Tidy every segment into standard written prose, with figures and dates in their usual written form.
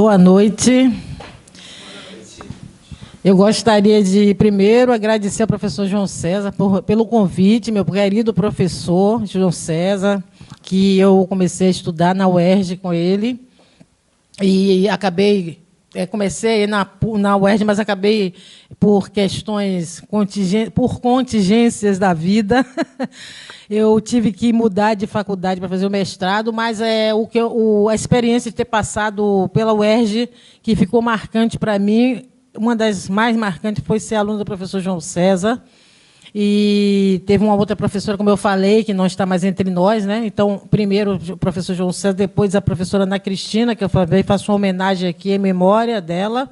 Boa noite. Eu gostaria de, primeiro, agradecer ao professor João César pelo convite, meu querido professor João César, que eu comecei a estudar na UERJ com ele, e comecei na UERJ, mas acabei, por questões, por contingências da vida, eu tive que mudar de faculdade para fazer o mestrado, mas a experiência de ter passado pela UERJ, que ficou marcante para mim, uma das mais marcantes foi ser aluna do professor João César, e teve uma outra professora, como eu falei, que não está mais entre nós, né? Então, primeiro o professor João César, depois a professora Ana Cristina, que eu faço uma homenagem aqui em memória dela.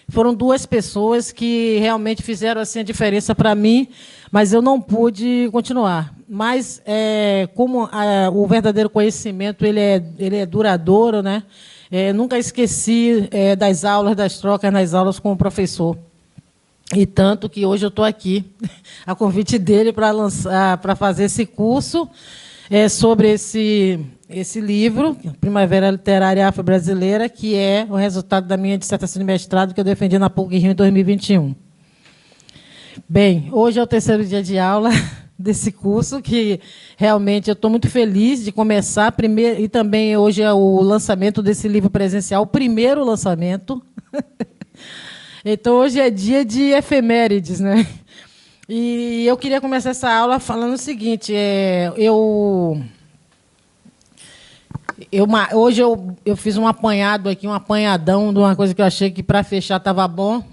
Foram duas pessoas que realmente fizeram assim, a diferença para mim, mas eu não pude continuar. Mas, como o verdadeiro conhecimento ele é duradouro, né? Nunca esqueci das aulas, das trocas nas aulas com o professor. E tanto que hoje eu estou aqui, a convite dele para fazer esse curso sobre esse livro, Primavera Literária Afro-Brasileira, que é o resultado da minha dissertação de mestrado que eu defendi na PUC-Rio em 2021. Bem, hoje é o terceiro dia de aula desse curso, que realmente eu estou muito feliz de começar, e também hoje é o lançamento desse livro presencial, o primeiro lançamento. Então, hoje é dia de efemérides, né? E eu queria começar essa aula falando o seguinte, hoje eu fiz um apanhado aqui, um apanhadão de uma coisa que eu achei que, para fechar, estava bom,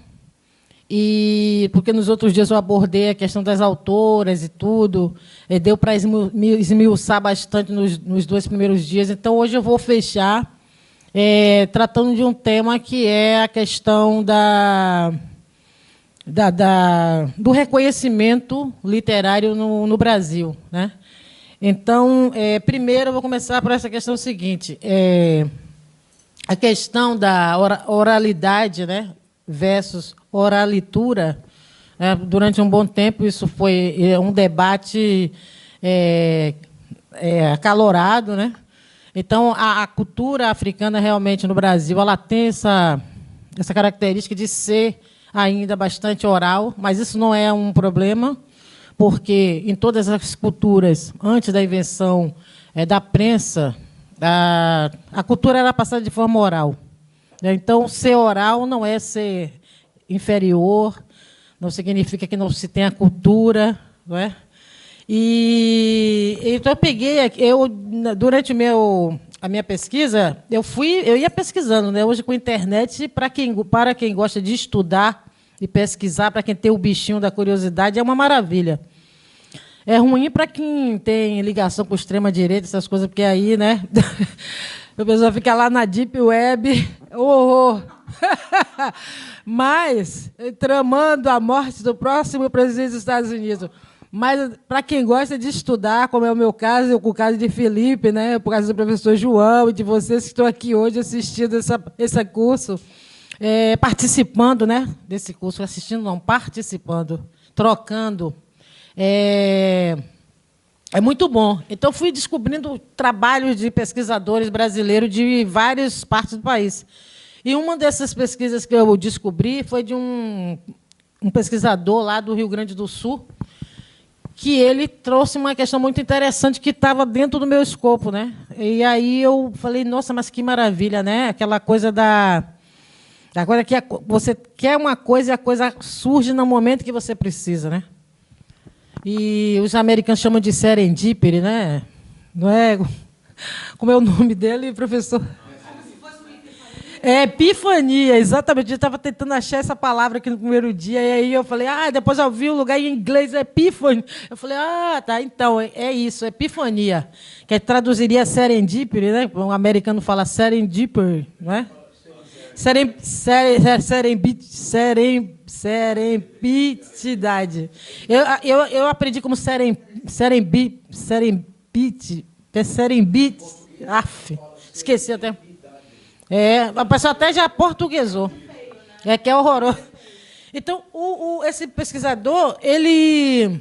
porque nos outros dias eu abordei a questão das autoras e tudo, deu para esmiuçar bastante nos dois primeiros dias, então hoje eu vou fechar tratando de um tema que é a questão do reconhecimento literário no Brasil, né? Então, primeiro, eu vou começar por essa questão seguinte. A questão da oralidade, né, versus oralitura, durante um bom tempo, isso foi um debate acalorado, né? Então, a cultura africana, realmente, no Brasil, ela tem essa característica de ser ainda bastante oral, mas isso não é um problema, porque em todas as culturas, antes da invenção da prensa, a cultura era passada de forma oral. Então, ser oral não é ser inferior, não significa que não se tem a cultura, não é? Então, durante a minha pesquisa, eu ia pesquisando, né? Hoje, com a internet, para quem gosta de estudar e pesquisar, para quem tem o bichinho da curiosidade, é uma maravilha. É ruim para quem tem ligação com a extrema-direita, essas coisas, porque aí, né? A pessoa fica lá na Deep Web, horror. Mas, tramando a morte do próximo presidente dos Estados Unidos. Mas, para quem gosta de estudar, como é o meu caso, com o caso de Felipe, né, por causa do professor João e de vocês que estão aqui hoje assistindo esse curso, participando, né, desse curso, assistindo não, participando, trocando, é muito bom. Então, fui descobrindo trabalhos de pesquisadores brasileiros de várias partes do país. E uma dessas pesquisas que eu descobri foi de um pesquisador lá do Rio Grande do Sul, que ele trouxe uma questão muito interessante que estava dentro do meu escopo, né? E aí eu falei, nossa, mas que maravilha, né? Aquela coisa da coisa que você quer uma coisa e a coisa surge no momento que você precisa, né? E os americanos chamam de serendipity, né? Não é? Como é o nome dele, professor? Epifania, exatamente. Eu estava tentando achar essa palavra aqui no primeiro dia, e aí eu falei, depois eu vi o lugar em inglês, Epiphany. Eu falei, tá, então, é isso, epifania, que traduziria serendipity, né? Um americano fala serendipity, não é? Serempitidade. Eu aprendi como serembit, esqueci até. A pessoa até já portuguesou. Que é horroroso. Então, esse pesquisador, ele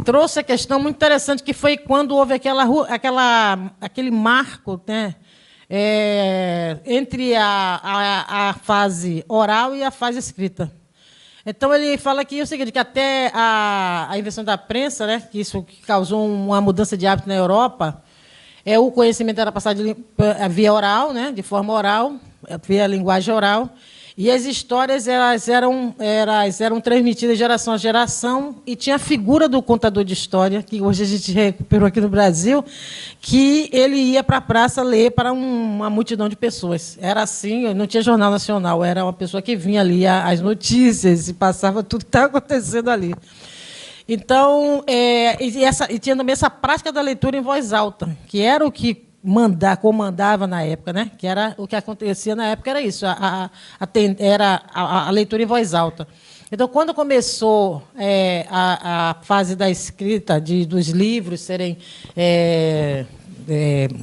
trouxe a questão muito interessante, que foi quando houve aquele marco, né, entre a fase oral e a fase escrita. Então, ele fala que é o seguinte, que até a invenção da prensa, né, que isso causou uma mudança de hábito na Europa, o conhecimento era passado via oral, né, de forma oral, via linguagem oral, e as histórias eram transmitidas de geração a geração, e tinha a figura do contador de história, que hoje a gente recuperou aqui no Brasil, que ele ia para a praça ler para uma multidão de pessoas. Era assim, não tinha jornal nacional, era uma pessoa que vinha ali as notícias e passava tudo que estava acontecendo ali. Então, e tinha também essa prática da leitura em voz alta, que era o que comandava na época, né? Que era o que acontecia na época, era isso, era a leitura em voz alta. Então, quando começou a fase da escrita, dos livros serem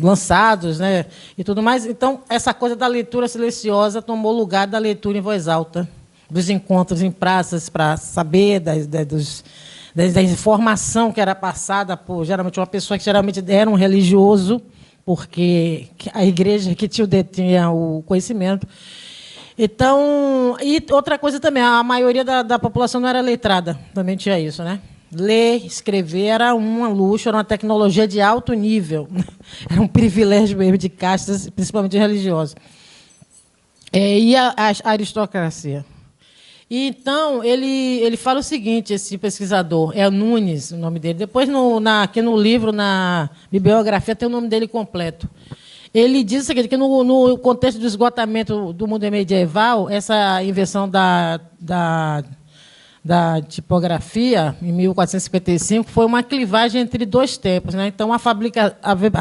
lançados, né, e tudo mais, então, essa coisa da leitura silenciosa tomou lugar da leitura em voz alta, dos encontros em praças para saber da informação que era passada por, geralmente, uma pessoa que geralmente era um religioso, porque a igreja que detinha o conhecimento. Então, e outra coisa também, a maioria da população não era letrada, também tinha isso, né? Ler, escrever era um luxo, era uma tecnologia de alto nível, era um privilégio mesmo de castas, principalmente religiosas. E a aristocracia. E, então, ele fala o seguinte, esse pesquisador, Nunes, o nome dele. Depois, aqui no livro, na bibliografia, tem o nome dele completo. Ele diz o seguinte, que no contexto do esgotamento do mundo medieval, essa invenção da tipografia, em 1455, foi uma clivagem entre dois tempos, né? Então, a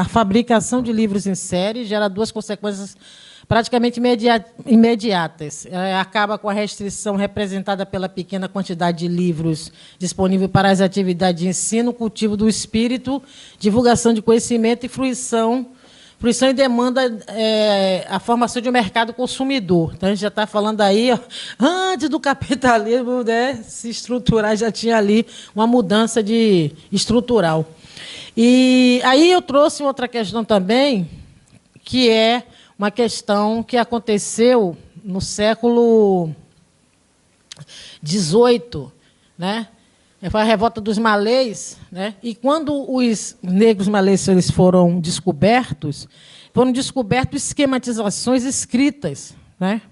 fabricação de livros em série gera duas consequências praticamente imediatas. Acaba com a restrição representada pela pequena quantidade de livros disponível para as atividades de ensino, cultivo do espírito, divulgação de conhecimento e fruição e demanda a formação de um mercado consumidor. Então, a gente já está falando aí, antes do capitalismo, né, se estruturar, já tinha ali uma mudança estrutural. E aí eu trouxe outra questão também, que é uma questão que aconteceu no século XVIII, né? Foi a revolta dos malês, né? E quando os negros malês eles foram descobertas esquematizações escritas, né?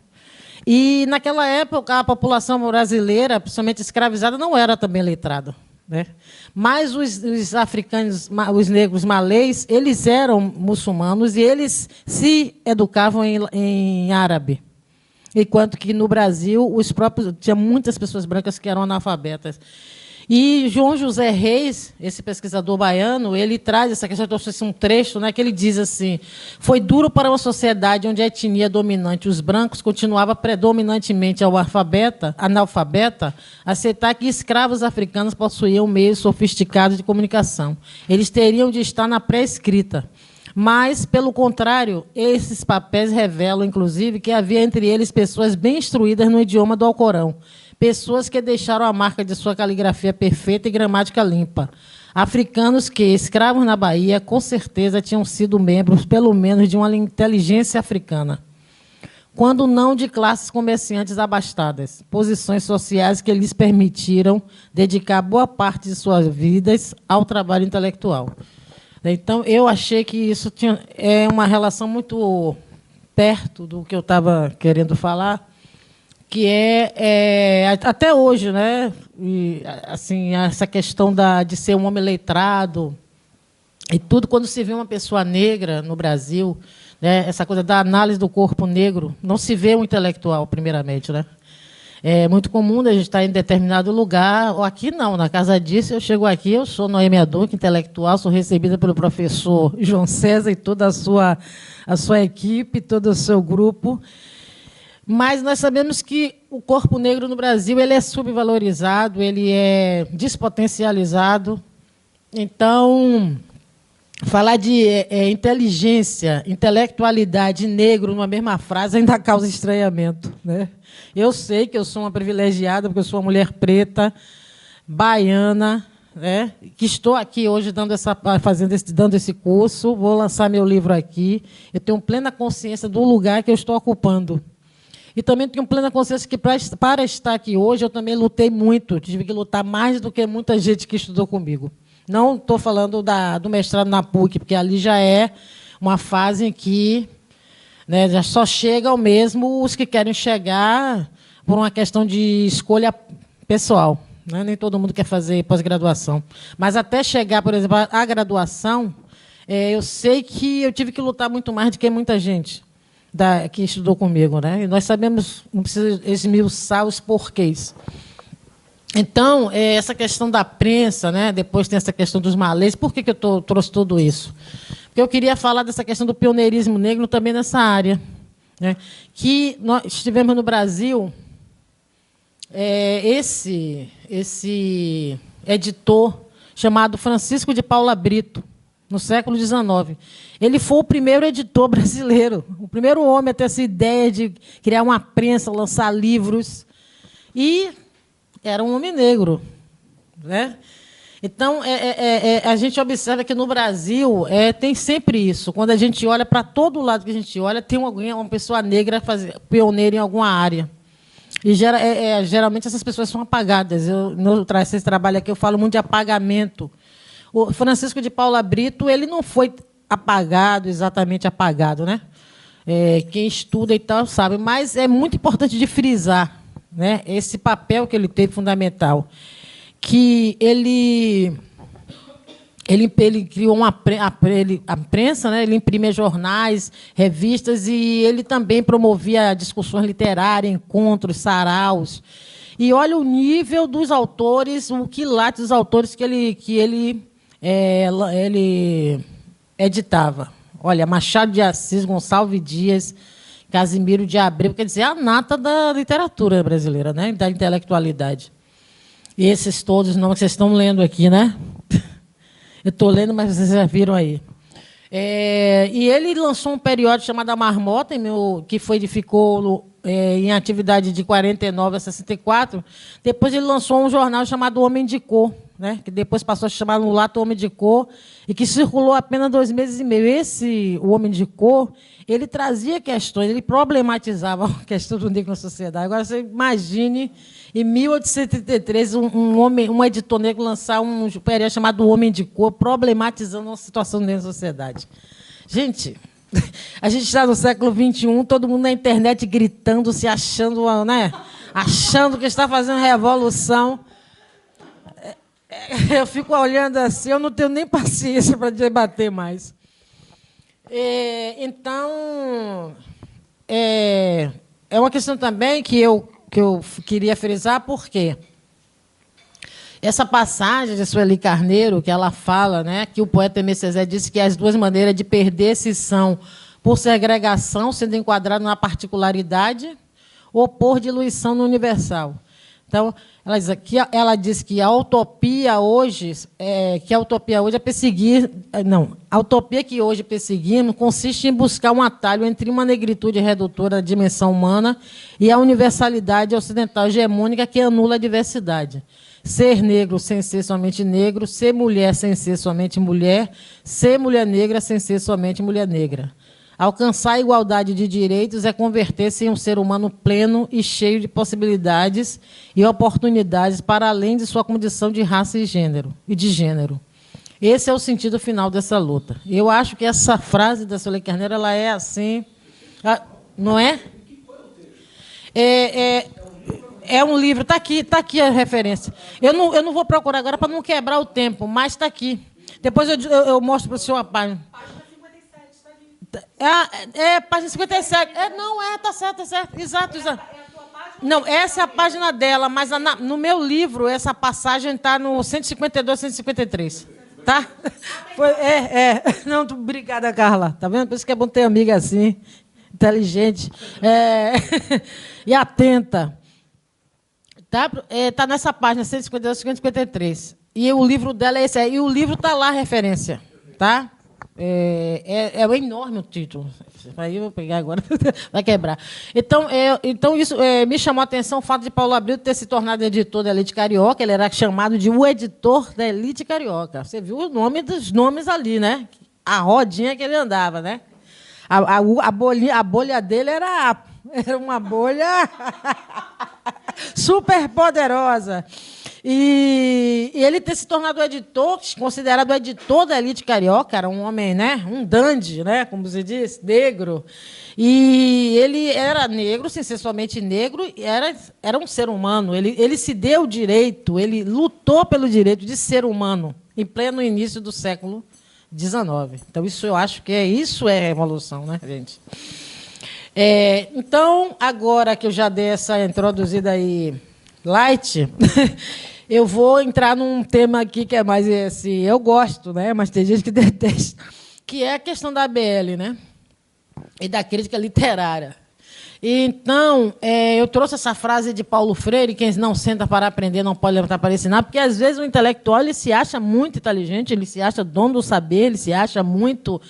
E, naquela época, a população brasileira, principalmente escravizada, não era também letrada, né? Mas os africanos, os negros malês, eles eram muçulmanos e eles se educavam em árabe. Enquanto que, no Brasil, tinha muitas pessoas brancas que eram analfabetas. E João José Reis, esse pesquisador baiano, ele traz essa questão, eu trouxe um trecho, né, que ele diz assim: foi duro para uma sociedade onde a etnia dominante, os brancos, continuava predominantemente analfabeta, aceitar que escravos africanos possuíam meios sofisticados de comunicação. Eles teriam de estar na pré-escrita. Mas, pelo contrário, esses papéis revelam, inclusive, que havia entre eles pessoas bem instruídas no idioma do Alcorão, pessoas que deixaram a marca de sua caligrafia perfeita e gramática limpa. Africanos que, escravos na Bahia, com certeza tinham sido membros, pelo menos, de uma inteligência africana, quando não de classes comerciantes abastadas, posições sociais que lhes permitiram dedicar boa parte de suas vidas ao trabalho intelectual. Então, eu achei que isso é uma relação muito perto do que eu estava querendo falar, que até hoje, né? E, assim, essa questão de ser um homem letrado e tudo, quando se vê uma pessoa negra no Brasil, né, essa coisa da análise do corpo negro, não se vê um intelectual, primeiramente, né? É muito comum a gente estar em determinado lugar, ou aqui não, na casa disso, eu chego aqui, eu sou Noêmia Duncan, intelectual, sou recebida pelo professor João César e toda a sua equipe, todo o seu grupo. Mas nós sabemos que o corpo negro no Brasil ele é subvalorizado, ele é despotencializado. Então, falar de inteligência, intelectualidade e negro numa mesma frase ainda causa estranhamento, né? Eu sei que eu sou uma privilegiada, porque eu sou uma mulher preta, baiana, né, que estou aqui hoje dando esse curso, vou lançar meu livro aqui. Eu tenho plena consciência do lugar que eu estou ocupando. E também tenho plena consciência que, para estar aqui hoje, eu também lutei muito, tive que lutar mais do que muita gente que estudou comigo. Não estou falando do mestrado na PUC, porque ali já é uma fase em que, né, já só chegam mesmo os que querem chegar por uma questão de escolha pessoal. Né? Nem todo mundo quer fazer pós-graduação. Mas até chegar, por exemplo, à graduação, eu sei que eu tive que lutar muito mais do que muita gente que estudou comigo. Né? E nós sabemos, não precisa esmiuçar os porquês. Então, essa questão da prensa, né? Depois tem essa questão dos malês. Por que eu trouxe tudo isso? Porque eu queria falar dessa questão do pioneirismo negro também nessa área. Né? Que nós tivemos no Brasil esse editor chamado Francisco de Paula Brito, no século XIX. Ele foi o primeiro editor brasileiro, o primeiro homem a ter essa ideia de criar uma prensa, lançar livros. E era um homem negro. Né? Então, a gente observa que no Brasil tem sempre isso. Quando a gente olha para todo lado que a gente olha, tem uma pessoa negra pioneira em alguma área. E geralmente essas pessoas são apagadas. Esse trabalho aqui eu falo muito de apagamento. O Francisco de Paula Brito, ele não foi apagado, exatamente apagado, né? Quem estuda e tal sabe, mas é muito importante de frisar, né, esse papel que ele teve fundamental, que ele criou a prensa, né? Ele imprimia jornais, revistas, e ele também promovia discussões literárias, encontros, saraus. E olha o nível dos autores, o quilate dos autores que ele editava. Olha, Machado de Assis, Gonçalves Dias, Casimiro de Abreu, quer dizer, a nata da literatura brasileira, né? Da intelectualidade. E esses todos nomes que vocês estão lendo aqui, né? Eu estou lendo, mas vocês já viram aí. E ele lançou um periódico chamado A Marmota, que ficou em atividade de 49 a 64. Depois ele lançou um jornal chamado Homem de Cor, né, que depois passou a se chamar Mulato Homem de Cor, e que circulou apenas 2 meses e meio. O Homem de Cor, ele trazia questões, ele problematizava a questão do negro na sociedade. Agora, você imagine, em 1833, um editor negro lançar um periódico chamado Homem de Cor, problematizando a situação do negro na sociedade. Gente, a gente está no século XXI, todo mundo na internet gritando, se achando, né, achando que está fazendo revolução. Eu fico olhando assim, eu não tenho nem paciência para debater mais. Então, é uma questão também que eu queria frisar, porque essa passagem de Sueli Carneiro, que ela fala, né, que o poeta Aimé Césaire disse que as duas maneiras de perder-se são por segregação, sendo enquadrado na particularidade, ou por diluição no universal. Então, ela diz que a utopia hoje é perseguir... Não, a utopia que hoje perseguimos consiste em buscar um atalho entre uma negritude redutora da dimensão humana e a universalidade ocidental hegemônica que anula a diversidade. Ser negro sem ser somente negro, ser mulher sem ser somente mulher, ser mulher negra sem ser somente mulher negra. Alcançar a igualdade de direitos é converter-se em um ser humano pleno e cheio de possibilidades e oportunidades para além de sua condição de raça e de gênero. Esse é o sentido final dessa luta. Eu acho que essa frase da Sueli Carneiro, ela é assim, não é? É um livro, está aqui a referência. Eu não vou procurar agora para não quebrar o tempo, mas está aqui. Depois eu mostro para o senhor a página. Página 57. Tá certo. Exato. Não, essa é a página dela, mas no meu livro, essa passagem está no 152, 153. Tá? Não, obrigada, Carla. Tá vendo? Por isso que é bom ter amiga assim, inteligente e atenta. Tá nessa página 152, 153. E o livro dela é esse aí. E o livro está lá, a referência. Tá? É enorme o título. Aí eu vou pegar agora, vai quebrar. Então isso me chamou a atenção o fato de Paulo Abreu ter se tornado editor da Elite Carioca. Ele era chamado de o editor da Elite Carioca. Você viu o nome dos nomes ali, né? A rodinha que ele andava, né? A bolha dele era uma bolha super poderosa. E ele ter se tornado editor, considerado o editor da Elite Carioca, era um homem, né, um dandy, né, como se diz, negro. E ele era negro, sem ser somente negro, era um ser humano. Ele se deu o direito, ele lutou pelo direito de ser humano, em pleno início do século XIX. Então, isso eu acho que isso é revolução, né, gente? Então, agora que eu já dei essa introduzida aí light, eu vou entrar num tema aqui que é mais assim, eu gosto, né, mas tem gente que detesta, que é a questão da ABL, né, e da crítica literária. Então, eu trouxe essa frase de Paulo Freire: quem não senta para aprender não pode levantar para ensinar, porque, às vezes, o intelectual ele se acha muito inteligente, ele se acha dono do saber, ele se acha muito...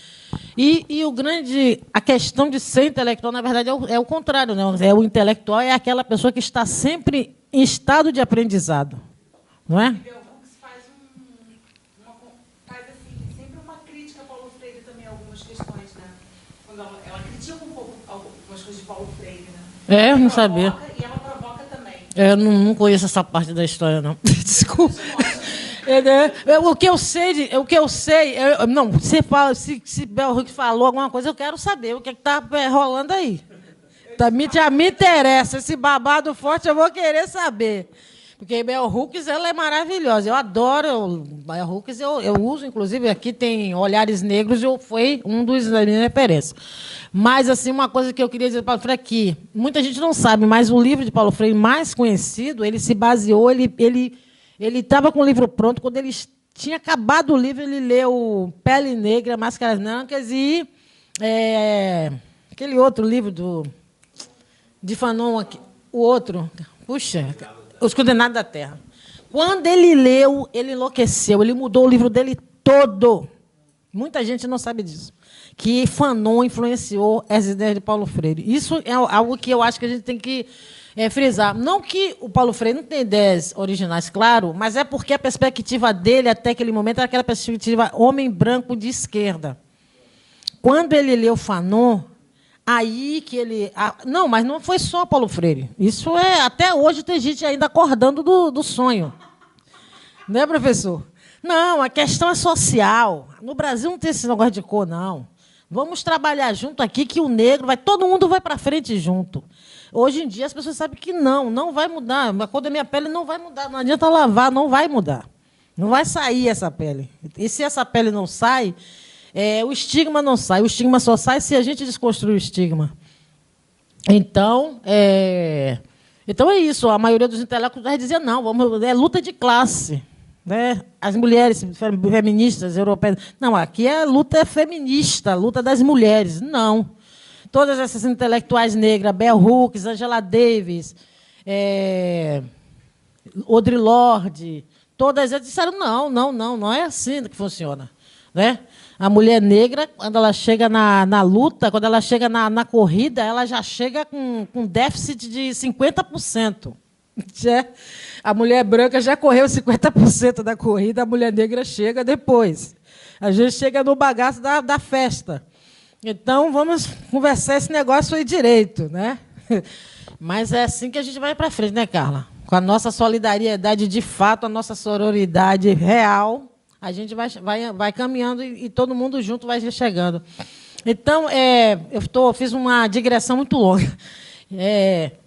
a questão de ser intelectual, na verdade, é o contrário, né? O intelectual é aquela pessoa que está sempre em estado de aprendizado, não é? Faz assim, sempre uma crítica a Paulo Freire também, algumas questões, né? Quando ela critica um pouco algumas coisas de Paulo Freire, né? Eu não sabia. E ela provoca também. Eu não conheço essa parte da história, não. Desculpa. O que eu sei, não, você fala, se Bell Hooks falou alguma coisa, eu quero saber o que está rolando aí. Já me interessa, esse babado forte eu vou querer saber. Porque Bell Hooks, ela é maravilhosa. Eu adoro Bell Hooks, eu uso, inclusive, aqui tem Olhares Negros, foi um dos da minha referência. Mas, assim, uma coisa que eu queria dizer para Paulo Freire aqui, muita gente não sabe, mas o livro de Paulo Freire mais conhecido, ele se baseou, ele estava com o livro pronto, quando ele tinha acabado o livro, ele leu Pele Negra, Máscaras Brancas e aquele outro livro de Fanon, o outro, puxa, Os Condenados da Terra. Quando ele leu, ele enlouqueceu, ele mudou o livro dele todo. Muita gente não sabe disso. Que Fanon influenciou as ideias de Paulo Freire. Isso é algo que eu acho que a gente tem que frisar. Não que o Paulo Freire não tenha ideias originais, claro, mas é porque a perspectiva dele, até aquele momento, era aquela perspectiva homem branco de esquerda. Quando ele leu Fanon, aí que ele... Não, mas não foi só Paulo Freire. Isso até hoje tem gente ainda acordando do sonho. Né, professor? Não, a questão é social. No Brasil não tem esse negócio de cor, não. Vamos trabalhar junto aqui, que o negro todo mundo vai para frente junto. Hoje em dia as pessoas sabem que não vai mudar. A cor da minha pele não vai mudar. Não adianta lavar, não vai mudar. Não vai sair essa pele. E se essa pele não sai, o estigma não sai. O estigma só sai se a gente desconstruir o estigma. Então é isso. A maioria dos intelectuais vai dizer não, é luta de classe. Né? As mulheres feministas europeias. Não, aqui é luta feminista, luta das mulheres. Não. Todas essas intelectuais negras, Bell Hooks, Angela Davis, Audre Lorde, todas elas disseram não é assim que funciona. Né? A mulher negra, quando ela chega na luta, quando ela chega na corrida, ela já chega com déficit de 50%. A mulher branca já correu 50% da corrida, a mulher negra chega depois. A gente chega no bagaço da festa. Então, vamos conversar esse negócio aí direito, né? Mas é assim que a gente vai para frente, né, Carla? Com a nossa solidariedade de fato, a nossa sororidade real, a gente vai caminhando e todo mundo junto vai chegando. Então, fiz uma digressão muito longa.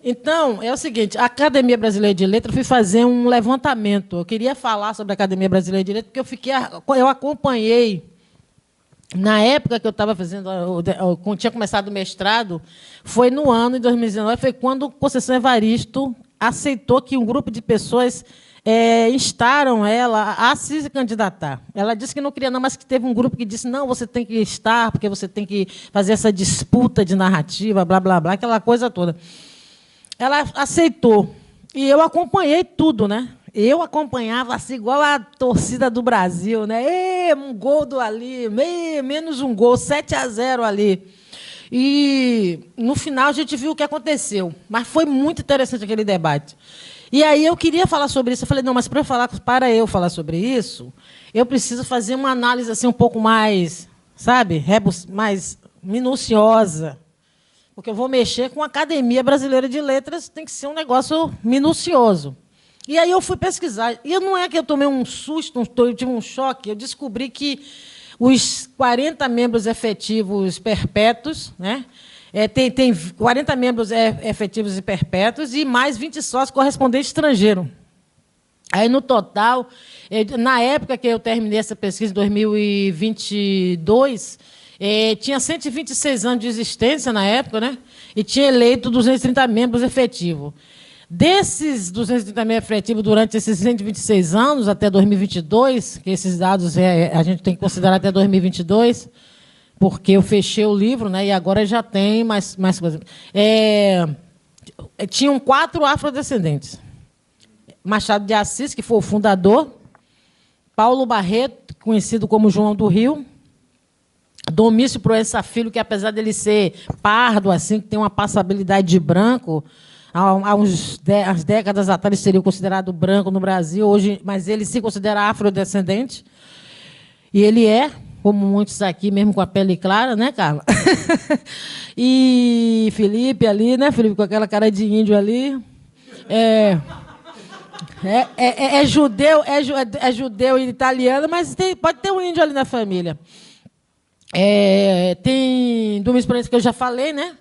Então, é o seguinte, a Academia Brasileira de Letras, eu fui fazer um levantamento. Eu queria falar sobre a Academia Brasileira de Letras, porque eu acompanhei, na época que eu estava fazendo, quando tinha começado o mestrado, foi no ano de 2019, foi quando Conceição Evaristo aceitou que um grupo de pessoas instaram ela a se candidatar. Ela disse que não queria não, mas que teve um grupo que disse, não, você tem que estar, porque você tem que fazer essa disputa de narrativa, blá, blá, blá, aquela coisa toda. Ela aceitou. E eu acompanhei tudo, né? Eu acompanhava assim, igual a torcida do Brasil, né? Um gol do ali, menos um gol, 7-0 ali. E, no final, a gente viu o que aconteceu. Mas foi muito interessante aquele debate. E aí eu queria falar sobre isso. Eu falei, não, mas para eu falar sobre isso, eu preciso fazer uma análise assim, um pouco mais, sabe, mais minuciosa. Porque eu vou mexer com a Academia Brasileira de Letras, tem que ser um negócio minucioso. E aí eu fui pesquisar. E não é que eu tomei um susto, eu tive um choque, eu descobri que os 40 membros efetivos perpétuos, né? Tem 40 membros efetivos e perpétuos e mais 20 sócios correspondentes estrangeiros. Aí, no total, na época que eu terminei essa pesquisa, em 2022, tinha 126 anos de existência na época, né? E tinha eleito 230 membros efetivos. Desses 230 membros efetivos durante esses 126 anos, até 2022, que esses dados a gente tem que considerar até 2022, porque eu fechei o livro, né, e agora já tem mais coisas. Tinham 4 afrodescendentes. Machado de Assis, que foi o fundador, Paulo Barreto, conhecido como João do Rio, Domício Proença Filho, que apesar dele ser pardo, assim, que tem uma passabilidade de branco, há umas décadas atrás ele seria considerado branco no Brasil, hoje, mas ele se considera afrodescendente. E ele como muitos aqui, mesmo com a pele clara, né, Carla? E Felipe ali, né, Felipe, com aquela cara de índio ali. Judeu e italiano, mas pode ter um índio ali na família. Tem Domingos Proença, que eu já falei, né?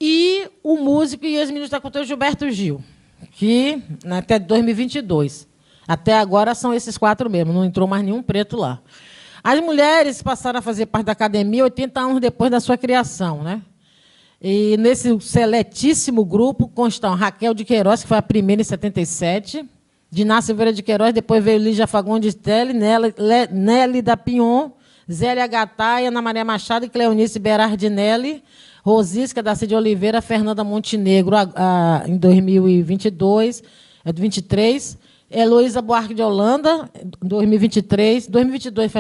E o músico e ex-ministro da Cultura, Gilberto Gil, que até 2022. Até agora são esses 4 mesmo, não entrou mais nenhum preto lá. As mulheres passaram a fazer parte da academia 80 anos depois da sua criação, né? E nesse seletíssimo grupo constam Raquel de Queiroz, que foi a primeira em 77, Diná Silveira de Queiroz, depois veio Lígia Fagundes Telle, Nelly da Pion, Zélia Gattai, Ana Maria Machado e Cleonice Berardinelli, Rosisca da Cid Oliveira, Fernanda Montenegro, em 2022, 2023, Heloísa Buarque de Holanda, 2023, 2022,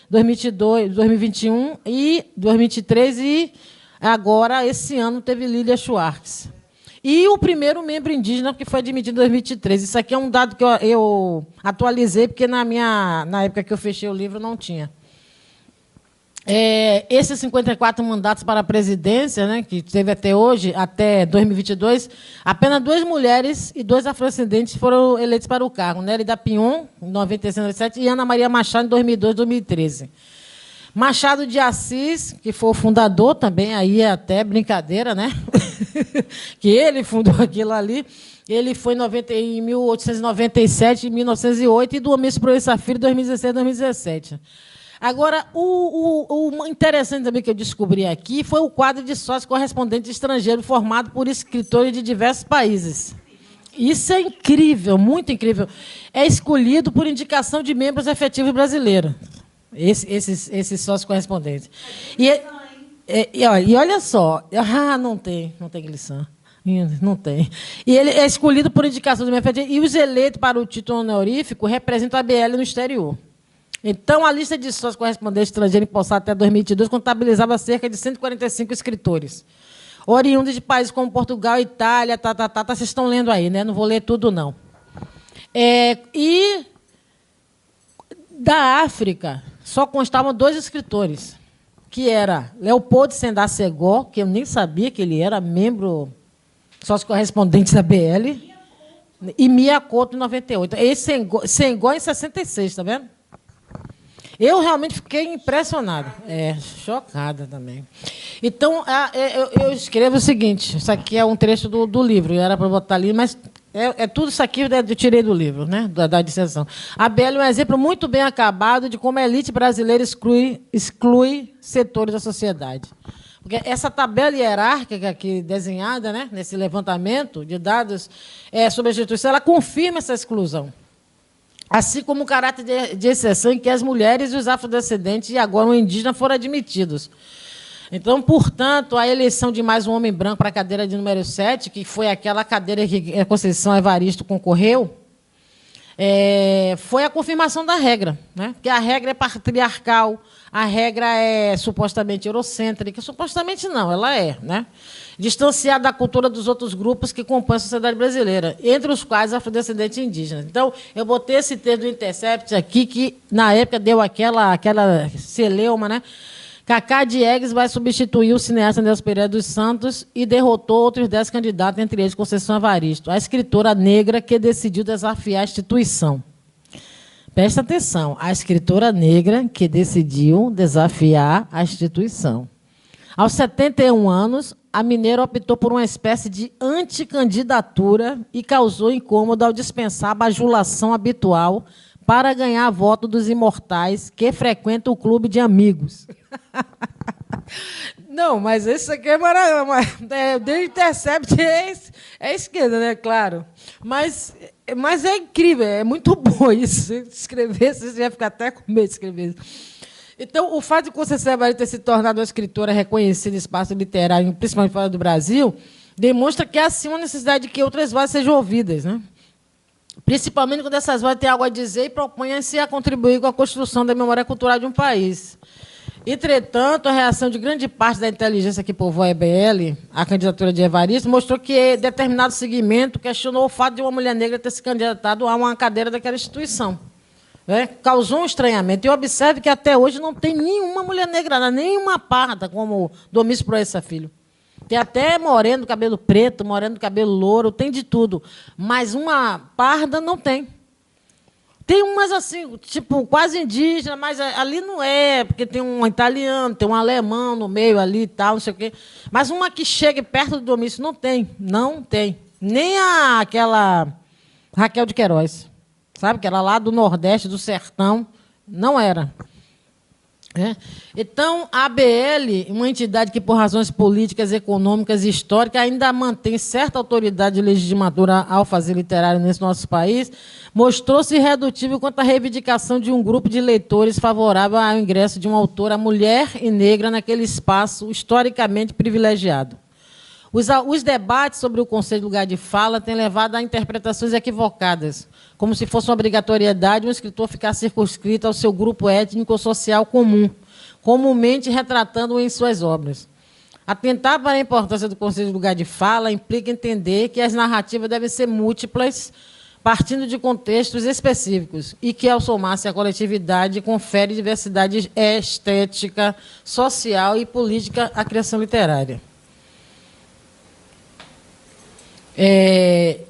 2022, 2021 e 2023, e agora, esse ano, teve Lília Schwartz. E o primeiro membro indígena que foi admitido em 2023. Isso aqui é um dado que eu atualizei, porque na época que eu fechei o livro não tinha. Esses 54 mandatos para a presidência, né, que teve até hoje, até 2022, apenas 2 mulheres e 2 afrodescendentes foram eleitos para o cargo. Nelly da Pion, em 96, 97, e Ana Maria Machado, em 2002, 2013. Machado de Assis, que foi o fundador também, aí é até brincadeira, né? Que ele fundou aquilo ali. Ele foi em 1897, em 1908, e Domício Proença Filho, em 2016, 2017. Agora, o interessante também que eu descobri aqui foi o quadro de sócio correspondente estrangeiro formado por escritores de diversos países. Isso é incrível, muito incrível. É escolhido por indicação de membros efetivos brasileiros, esses sócios correspondentes. E olha só, não tem glissã. Não tem. E ele é escolhido por indicação de membros efetivos, e os eleitos para o título honorífico representam a BL no exterior. Então, a lista de sócios correspondentes estrangeiros empossada até 2022 contabilizava cerca de 145 escritores, oriundos de países como Portugal, Itália, vocês estão lendo aí, né? Não vou ler tudo, não. E da África só constavam 2 escritores, que era Leopoldo Sendá Segó, que eu nem sabia que ele era membro sócio correspondente da BL, e Mia Couto, em 98. Esse Segó em 66, está vendo? Eu realmente fiquei impressionada. Chocada também. Então, eu escrevo o seguinte, isso aqui é um trecho do livro, era para botar ali, mas tudo isso aqui eu tirei do livro, né, da dissertação. A BL é um exemplo muito bem acabado de como a elite brasileira exclui setores da sociedade. Porque essa tabela hierárquica aqui desenhada, né, nesse levantamento de dados sobre a instituição, ela confirma essa exclusão. Assim como o caráter de exceção em que as mulheres e os afrodescendentes e agora o indígena foram admitidos. Então, portanto, a eleição de mais um homem branco para a cadeira de número 7, que foi aquela cadeira que a Conceição Evaristo concorreu, foi a confirmação da regra, né? Porque a regra é patriarcal, a regra é supostamente eurocêntrica, supostamente não, ela é, né? Distanciada da cultura dos outros grupos que compõem a sociedade brasileira, entre os quais afrodescendentes e indígenas. Então, eu botei esse texto do Intercept aqui, que na época deu aquela celeuma, né? Cacá Diegues vai substituir o cineasta Nelson Pereira dos Santos e derrotou outros 10 candidatos, entre eles Conceição Evaristo, a escritora negra que decidiu desafiar a instituição. Presta atenção, a escritora negra que decidiu desafiar a instituição. Aos 71 anos, a mineira optou por uma espécie de anticandidatura e causou incômodo ao dispensar a bajulação habitual para ganhar voto dos imortais que frequentam o clube de amigos. Não, mas isso aqui é maravilhoso. O Intercept é esquerda, né? Claro. Mas é incrível, é muito bom isso. Escrever, você vai ficar até com medo de escrever isso. Então, o fato de Conceição Evaristo ter se tornado uma escritora reconhecida em espaço literário, principalmente fora do Brasil, demonstra que há sim uma necessidade de que outras vozes sejam ouvidas, né? Principalmente quando essas vozes têm algo a dizer e propõem-se a contribuir com a construção da memória cultural de um país. Entretanto, a reação de grande parte da inteligência que povoa a EBL, a candidatura de Evaristo, mostrou que determinado segmento questionou o fato de uma mulher negra ter se candidatado a uma cadeira daquela instituição. Causou um estranhamento. E observe que até hoje não tem nenhuma mulher negra, nenhuma parda, como Domício Proença Filho. Tem até moreno, cabelo preto, moreno, cabelo louro, tem de tudo. Mas uma parda não tem. Tem umas assim, tipo, quase indígena, mas ali não é, porque tem um italiano, tem um alemão no meio ali e tal, não sei o quê. Mas uma que chegue perto do Domício não tem, não tem. Nem aquela Raquel de Queiroz, sabe? Que era lá do Nordeste, do Sertão, não era. Então, a ABL, uma entidade que, por razões políticas, econômicas e históricas, ainda mantém certa autoridade legitimadora ao fazer literário nesse nosso país, mostrou-se irredutível quanto à reivindicação de um grupo de leitores favorável ao ingresso de uma autora mulher e negra naquele espaço historicamente privilegiado. Os debates sobre o conceito de lugar de fala têm levado a interpretações equivocadas, como se fosse uma obrigatoriedade um escritor ficar circunscrito ao seu grupo étnico ou social comum, comumente retratando-o em suas obras. Atentar para a importância do conceito de lugar de fala implica entender que as narrativas devem ser múltiplas, partindo de contextos específicos, e que, ao somar-se à coletividade, confere diversidade estética, social e política à criação literária.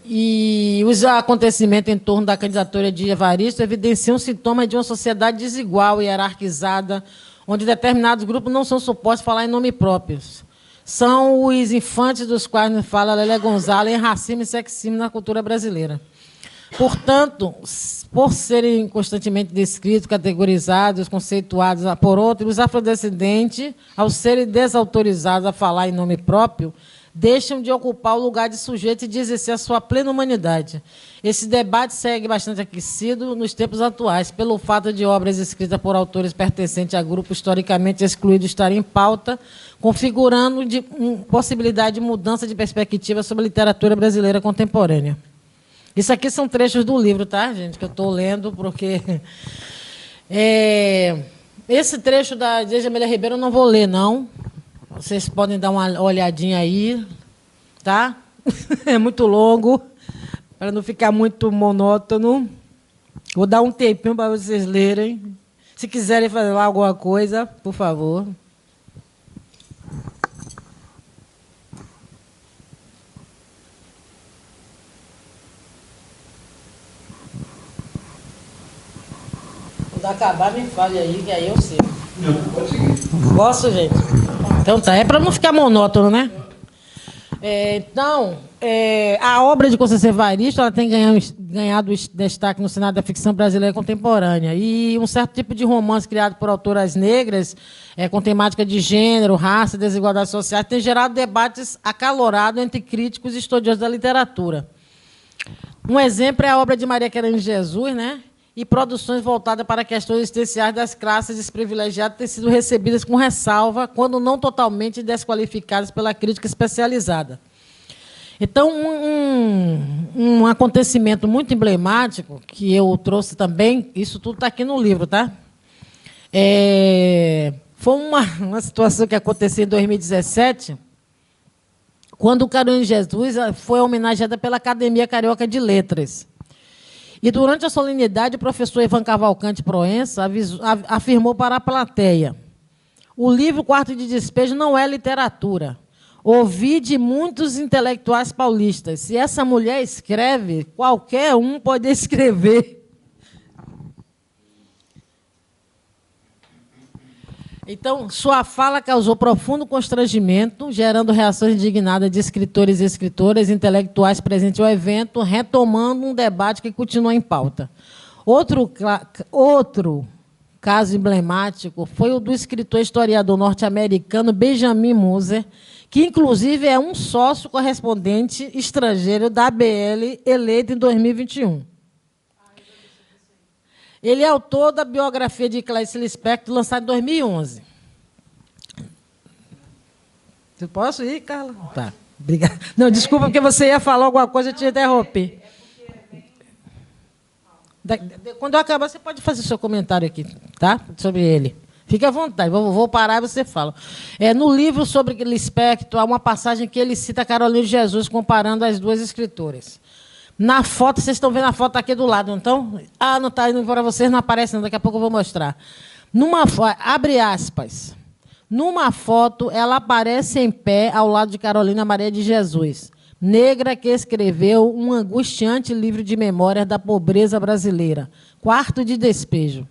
E os acontecimentos em torno da candidatura de Evaristo evidenciam sintomas de uma sociedade desigual e hierarquizada, onde determinados grupos não são supostos a falar em nome próprio. São os infantes dos quais nos fala Lélia Gonzalez em Racismo e Sexismo na cultura brasileira. Portanto, por serem constantemente descritos, categorizados, conceituados por outros, os afrodescendentes, ao serem desautorizados a falar em nome próprio, deixam de ocupar o lugar de sujeito e de exercer a sua plena humanidade. Esse debate segue bastante aquecido nos tempos atuais, pelo fato de obras escritas por autores pertencentes a grupos historicamente excluídos estarem em pauta, configurando possibilidade de mudança de perspectiva sobre a literatura brasileira contemporânea. Isso aqui são trechos do livro, tá, gente, que eu estou lendo, porque... esse trecho da Deise Amélia Ribeiro eu não vou ler, não. Vocês podem dar uma olhadinha aí, tá? É muito longo, para não ficar muito monótono. Vou dar um tempinho para vocês lerem. Se quiserem fazer lá alguma coisa, por favor. Quando acabar, me fale aí, que aí eu sei. Pode seguir. Posso, gente? Então tá, é para não ficar monótono, né? A obra de Conceição Evaristo ela tem ganhado destaque no cenário da ficção brasileira contemporânea. E um certo tipo de romance criado por autoras negras, com temática de gênero, raça, desigualdades sociais, tem gerado debates acalorados entre críticos e estudiosos da literatura. Um exemplo é a obra de Maria Querendo Jesus, né? E produções voltadas para questões existenciais das classes desprivilegiadas têm sido recebidas com ressalva, quando não totalmente desqualificadas pela crítica especializada. Então, um acontecimento muito emblemático, que eu trouxe também, isso tudo está aqui no livro, tá? Foi uma situação que aconteceu em 2017, quando o Carolina Jesus foi homenageada pela Academia Carioca de Letras. E, durante a solenidade, o professor Ivan Cavalcante Proença afirmou para a plateia: o livro Quarto de Despejo não é literatura. Ouvi de muitos intelectuais paulistas: se essa mulher escreve, qualquer um pode escrever. Então, sua fala causou profundo constrangimento, gerando reações indignadas de escritores e escritoras intelectuais presentes ao evento, retomando um debate que continua em pauta. Outro caso emblemático foi o do escritor e historiador norte-americano Benjamin Moser, que, inclusive, é um sócio correspondente estrangeiro da ABL, eleito em 2021. Ele é autor da biografia de Clarice Lispector, lançada em 2011. Eu posso ir, Carla? Tá, obrigada. Não, desculpa, porque você ia falar alguma coisa, eu te interrompi. Quando eu acabar, você pode fazer seu comentário aqui, tá? Sobre ele. Fique à vontade, vou parar e você fala. No livro sobre Lispector, há uma passagem que ele cita Carolina de Jesus, comparando as duas escritoras. Na foto, vocês estão vendo a foto aqui do lado, então? Não está indo para vocês, não aparece, não. Daqui a pouco eu vou mostrar. Abre aspas. Numa foto, ela aparece em pé ao lado de Carolina Maria de Jesus, negra que escreveu um angustiante livro de memórias da pobreza brasileira, Quarto de Despejo.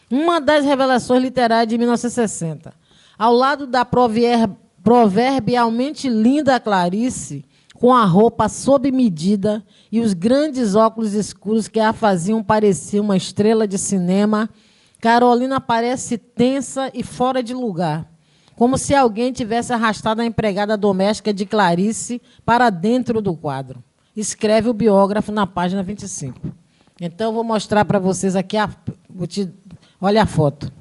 Uma das revelações literárias de 1960. Ao lado da proverbialmente linda Clarice, com a roupa sob medida e os grandes óculos escuros que a faziam parecer uma estrela de cinema, Carolina parece tensa e fora de lugar, como se alguém tivesse arrastado a empregada doméstica de Clarice para dentro do quadro. Escreve o biógrafo na página 25. Então, eu vou mostrar para vocês aqui, olha a foto.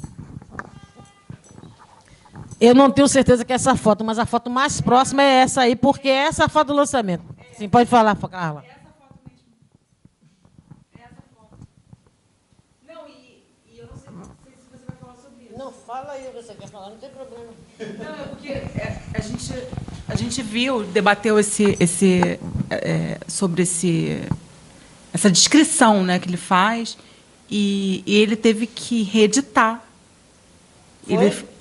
Eu não tenho certeza que é essa foto, mas a foto mais próxima é essa aí, porque é essa a foto do lançamento. Sim, pode falar, Carla. Essa foto mesmo. Essa foto. Não, e eu não sei se você vai falar sobre isso. Não, fala aí o que você quer falar, não tem problema. Não, é porque a gente debateu sobre essa descrição, né, que ele faz, e ele teve que reeditar.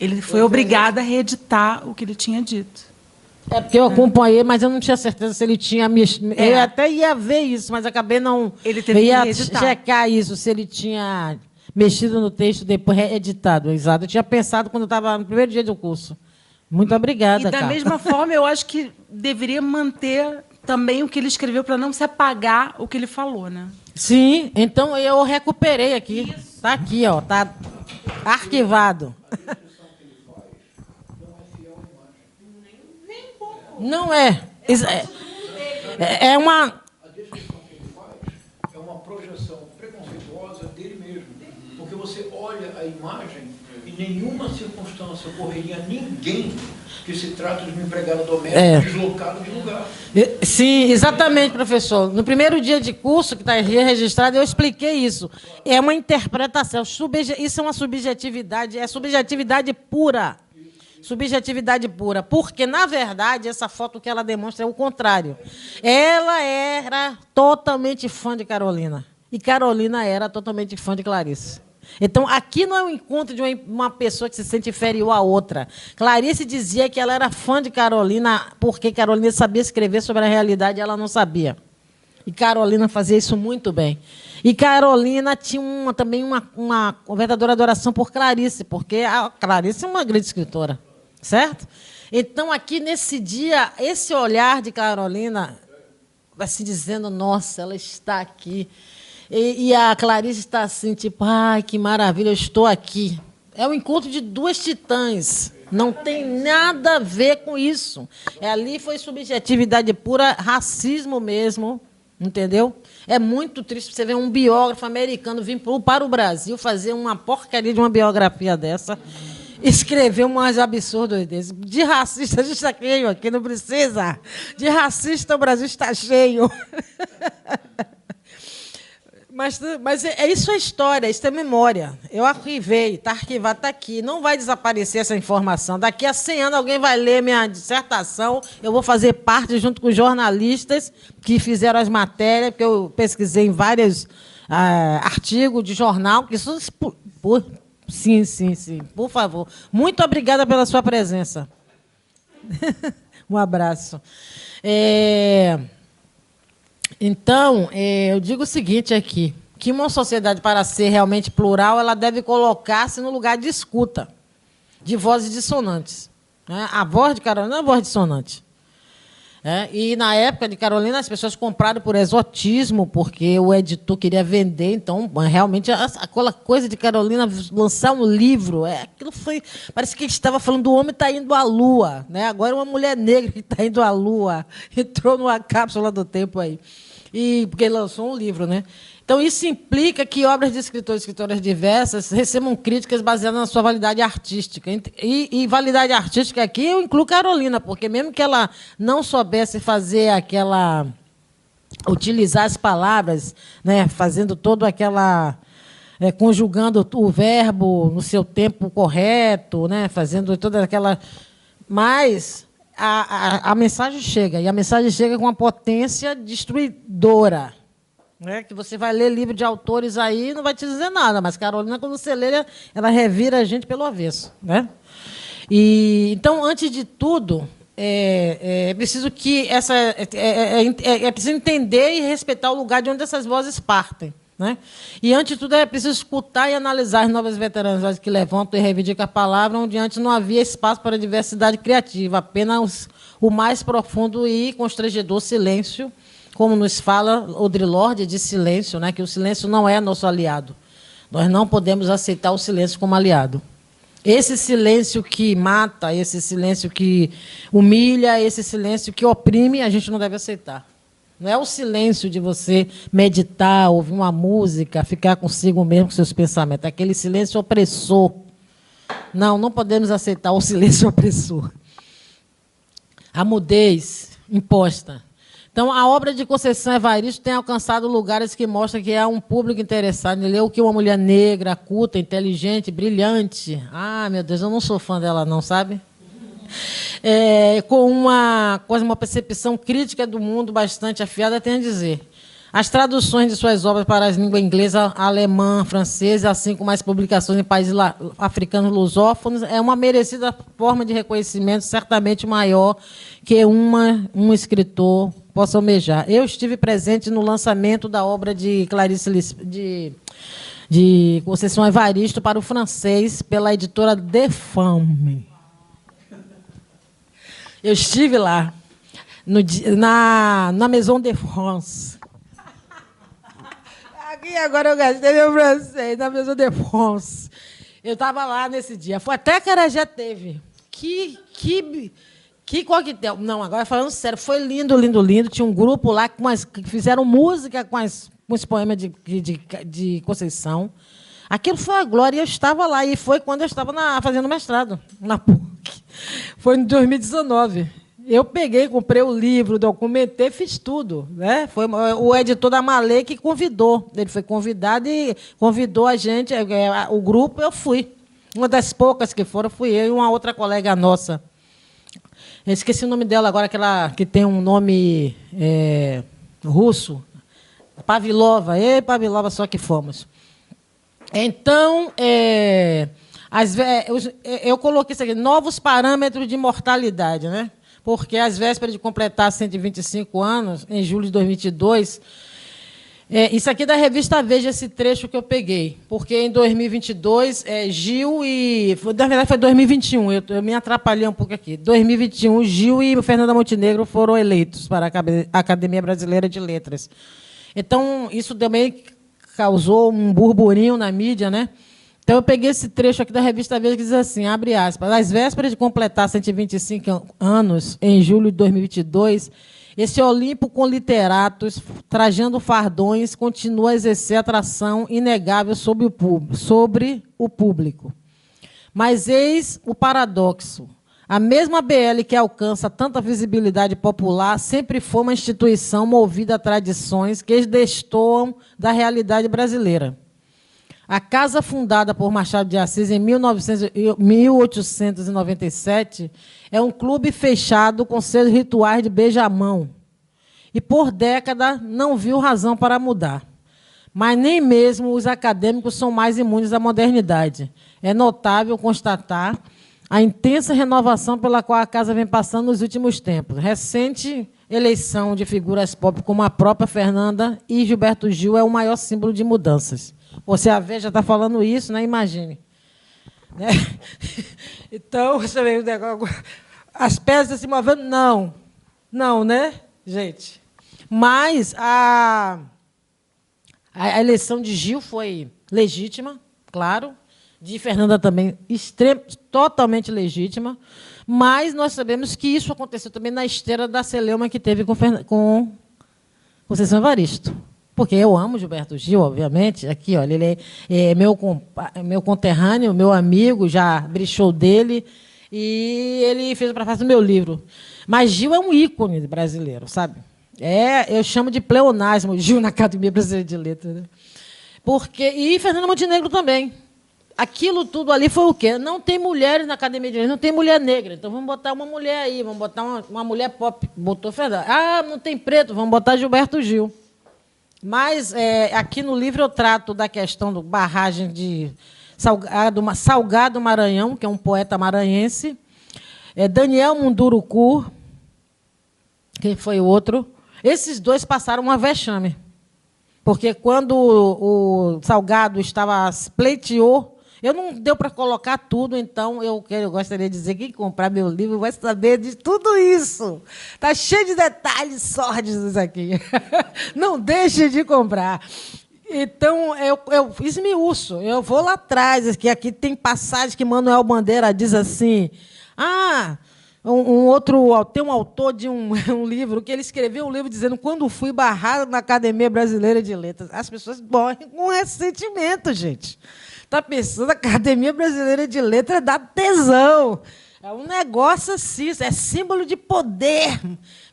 Ele foi obrigado a reeditar o que ele tinha dito. Porque eu acompanhei, mas eu não tinha certeza se ele tinha mexido. Eu até ia ver isso, mas acabei não... Ele teve que reeditar. Checar isso, se ele tinha mexido no texto depois reeditado. Exato. Eu tinha pensado quando eu estava no primeiro dia do curso. Muito obrigada, E da mesma forma, eu acho que deveria manter também o que ele escreveu para não se apagar o que ele falou, né? Sim, então eu recuperei aqui. Está aqui, ó, está arquivado. Não é. É uma... A descrição que ele faz é uma projeção preconceituosa dele mesmo. Porque você olha a imagem e nenhuma circunstância ocorreria a ninguém que se trata de uma empregada doméstica deslocada de lugar. Sim, exatamente, professor. No primeiro dia de curso, que está registrado, eu expliquei isso. É uma interpretação. Isso é uma subjetividade, é subjetividade pura. Subjetividade pura. Porque, na verdade, essa foto que ela demonstra é o contrário. Ela era totalmente fã de Carolina. E Carolina era totalmente fã de Clarice. Então, aqui não é um encontro de uma pessoa que se sente inferior à outra. Clarice dizia que ela era fã de Carolina porque Carolina sabia escrever sobre a realidade e ela não sabia. E Carolina fazia isso muito bem. E Carolina tinha também uma verdadeira adoração por Clarice, porque a Clarice é uma grande escritora, certo? Então, aqui, nesse dia, esse olhar de Carolina vai se dizendo, nossa, ela está aqui. E a Clarice está assim, tipo, ai, que maravilha, eu estou aqui. É o encontro de duas titãs. Não tem nada a ver com isso. Ali foi subjetividade pura, racismo mesmo, entendeu? É muito triste você ver um biógrafo americano vir para o Brasil fazer uma porcaria de uma biografia dessa. escreveu mais absurdos desses. De racista a gente está cheio aqui, não precisa. De racista o Brasil está cheio. Mas isso é história, isso é memória. Eu arquivei, está arquivado, está aqui. Não vai desaparecer essa informação. Daqui a 100 anos alguém vai ler minha dissertação, eu vou fazer parte junto com os jornalistas que fizeram as matérias, porque eu pesquisei em vários artigos de jornal. Que isso, sim, por favor. Muito obrigada pela sua presença. Um abraço. Então, eu digo o seguinte aqui, que uma sociedade, para ser realmente plural, ela deve colocar-se no lugar de escuta, de vozes dissonantes. Né? A voz de Carolina é uma voz dissonante. E, na época de Carolina, as pessoas compraram por exotismo, porque o editor queria vender. Então, realmente, aquela coisa de Carolina lançar um livro, aquilo foi... Parece que a gente estava falando do homem está indo à Lua. Né? Agora é uma mulher negra que está indo à Lua. Entrou numa cápsula do tempo aí. Porque ele lançou um livro. Né? Então, isso implica que obras de escritores e escritoras diversas recebam críticas baseadas na sua validade artística. E validade artística aqui eu incluo Carolina, porque mesmo que ela não soubesse fazer aquela... utilizar as palavras, né, fazendo toda aquela... conjugando o verbo no seu tempo correto, né, fazendo toda aquela... Mas a mensagem chega, e a mensagem chega com uma potência destruidora. Que você vai ler livro de autores aí e não vai te dizer nada, mas Carolina, quando você lê, ela revira a gente pelo avesso. Né? Então, antes de tudo, é preciso que é preciso entender e respeitar o lugar de onde essas vozes partem. Né? E, antes de tudo, é preciso escutar e analisar as novas veteranas que levantam e reivindicam a palavra, onde antes não havia espaço para diversidade criativa, apenas o mais profundo e constrangedor silêncio, como nos fala Audre Lorde, de silêncio, né, que o silêncio não é nosso aliado. Nós não podemos aceitar o silêncio como aliado. Esse silêncio que mata, esse silêncio que humilha, esse silêncio que oprime, a gente não deve aceitar. Não é o silêncio de você meditar, ouvir uma música, ficar consigo mesmo com seus pensamentos. É aquele silêncio opressor. Não podemos aceitar o silêncio opressor. A mudez imposta. Então, a obra de Conceição Evaristo tem alcançado lugares que mostram que há um público interessado em ler o que uma mulher negra, culta, inteligente, brilhante. Meu Deus, eu não sou fã dela, não, sabe? Com uma percepção crítica do mundo bastante afiada, tem a dizer. As traduções de suas obras para as línguas inglesa, alemã, francesa, assim como as publicações em países africanos lusófonos, é uma merecida forma de reconhecimento, certamente maior que um escritor possa almejar. Eu estive presente no lançamento da obra de de Conceição Evaristo para o francês pela editora Defame. Eu estive lá, na Maison de France. Aqui agora eu gastei meu francês, na Maison de France. Eu estava lá nesse dia. Foi até que Acarajé teve. Que coquetel. Não, agora falando sério, foi lindo, lindo, lindo. Tinha um grupo lá que fizeram música com os poemas de Conceição. Aquilo foi a glória, e eu estava lá. E foi quando eu estava fazendo mestrado, na PUC. Foi em 2019. Eu peguei, comprei o livro, documentei, fiz tudo. Né? Foi o editor da Malê que convidou. Ele foi convidado e convidou a gente, o grupo, eu fui. Uma das poucas que foram, fui eu e uma outra colega nossa. Eu esqueci o nome dela agora, aquela que tem um nome russo. Pavlova. Pavlova, só que fomos. Então, eu coloquei isso aqui, novos parâmetros de mortalidade, né? Porque, às vésperas de completar 125 anos, em julho de 2022, isso aqui é da revista Veja, esse trecho que eu peguei, porque em 2022, Gil e... Na verdade, foi 2021, eu me atrapalhei um pouco aqui. 2021, Gil e Fernanda Montenegro foram eleitos para a Academia Brasileira de Letras. Então, isso também causou um burburinho na mídia, né? Então, eu peguei esse trecho aqui da revista Veja que diz assim, abre aspas, às vésperas de completar 125 anos, em julho de 2022, esse Olimpo com literatos, trajando fardões, continua a exercer atração inegável sobre o público. Mas eis o paradoxo. A mesma ABL que alcança tanta visibilidade popular sempre foi uma instituição movida a tradições que destoam da realidade brasileira. A casa fundada por Machado de Assis em 1897 é um clube fechado com seus rituais de beijamão e, por década, não viu razão para mudar. Mas nem mesmo os acadêmicos são mais imunes à modernidade. É notável constatar a intensa renovação pela qual a casa vem passando nos últimos tempos. Recente eleição de figuras pop como a própria Fernanda e Gilberto Gil é o maior símbolo de mudanças. Você, a Veja, está falando isso, né? Imagine. Né? Então, você vê o negócio, as peças se movendo? Não. Não, né, gente? Mas a eleição de Gil foi legítima, claro. De Fernanda também, totalmente legítima. Mas nós sabemos que isso aconteceu também na esteira da celeuma que teve com Conceição Evaristo. Porque eu amo Gilberto Gil, obviamente. Aqui, olha, ele é meu conterrâneo, meu amigo, já brichou dele, e ele fez a prefácio do meu livro. Mas Gil é um ícone brasileiro, sabe? Eu chamo de pleonasmo Gil na Academia Brasileira de Letras. Né? E Fernando Montenegro também. Aquilo tudo ali foi o quê? Não tem mulheres na Academia de Letras, não tem mulher negra. Então vamos botar uma mulher aí, vamos botar uma mulher pop. Botou Fernanda. Ah, não tem preto, vamos botar Gilberto Gil. Mas aqui no livro eu trato da questão do barragem de Salgado Maranhão, que é um poeta maranhense, Daniel Munduruku, quem foi o outro. Esses dois passaram uma vexame, porque quando o Salgado pleiteou, eu não deu para colocar tudo, então eu gostaria de dizer que quem comprar meu livro vai saber de tudo isso. Está cheio de detalhes sórdidos aqui. Não deixe de comprar. Então, eu esmiuço, eu vou lá atrás, que aqui tem passagem que Manuel Bandeira diz assim, tem um autor de um livro, que ele escreveu um livro dizendo quando fui barrado na Academia Brasileira de Letras. As pessoas morrem com ressentimento, gente. Está pensando, a Academia Brasileira de Letras dá tesão. É um negócio assim, é símbolo de poder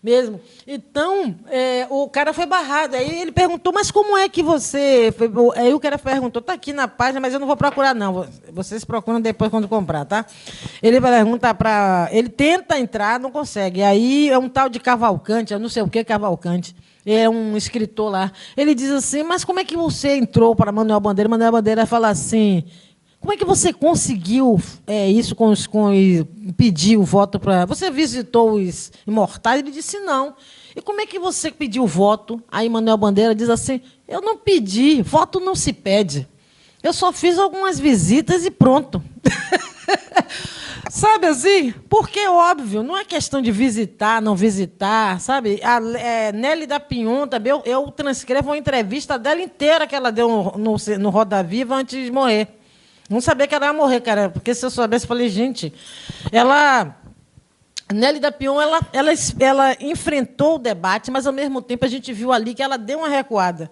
mesmo. Então, o cara foi barrado. Aí ele perguntou, mas como é que você... Aí o cara perguntou, está aqui na página, mas eu não vou procurar, não. Vocês procuram depois quando comprar, tá? Ele pergunta para... Ele tenta entrar, não consegue. Aí é um tal de Cavalcante, eu não sei o que Cavalcante. É um escritor lá. Ele diz assim, mas como é que você entrou para Manuel Bandeira? Manuel Bandeira fala assim, como é que você conseguiu isso pedir o voto para... Você visitou os imortais? Ele disse, não. E como é que você pediu o voto? Aí Manuel Bandeira diz assim, eu não pedi, voto não se pede. Eu só fiz algumas visitas e pronto. Sabe assim? Porque, óbvio, não é questão de visitar, não visitar, sabe? Nelly da Pinhon também, eu transcrevo uma entrevista dela inteira que ela deu no Roda Viva antes de morrer. Não sabia que ela ia morrer, cara, porque se eu soubesse, eu falei, gente, Nelly da Pinhon, ela enfrentou o debate, mas, ao mesmo tempo, a gente viu ali que ela deu uma recuada.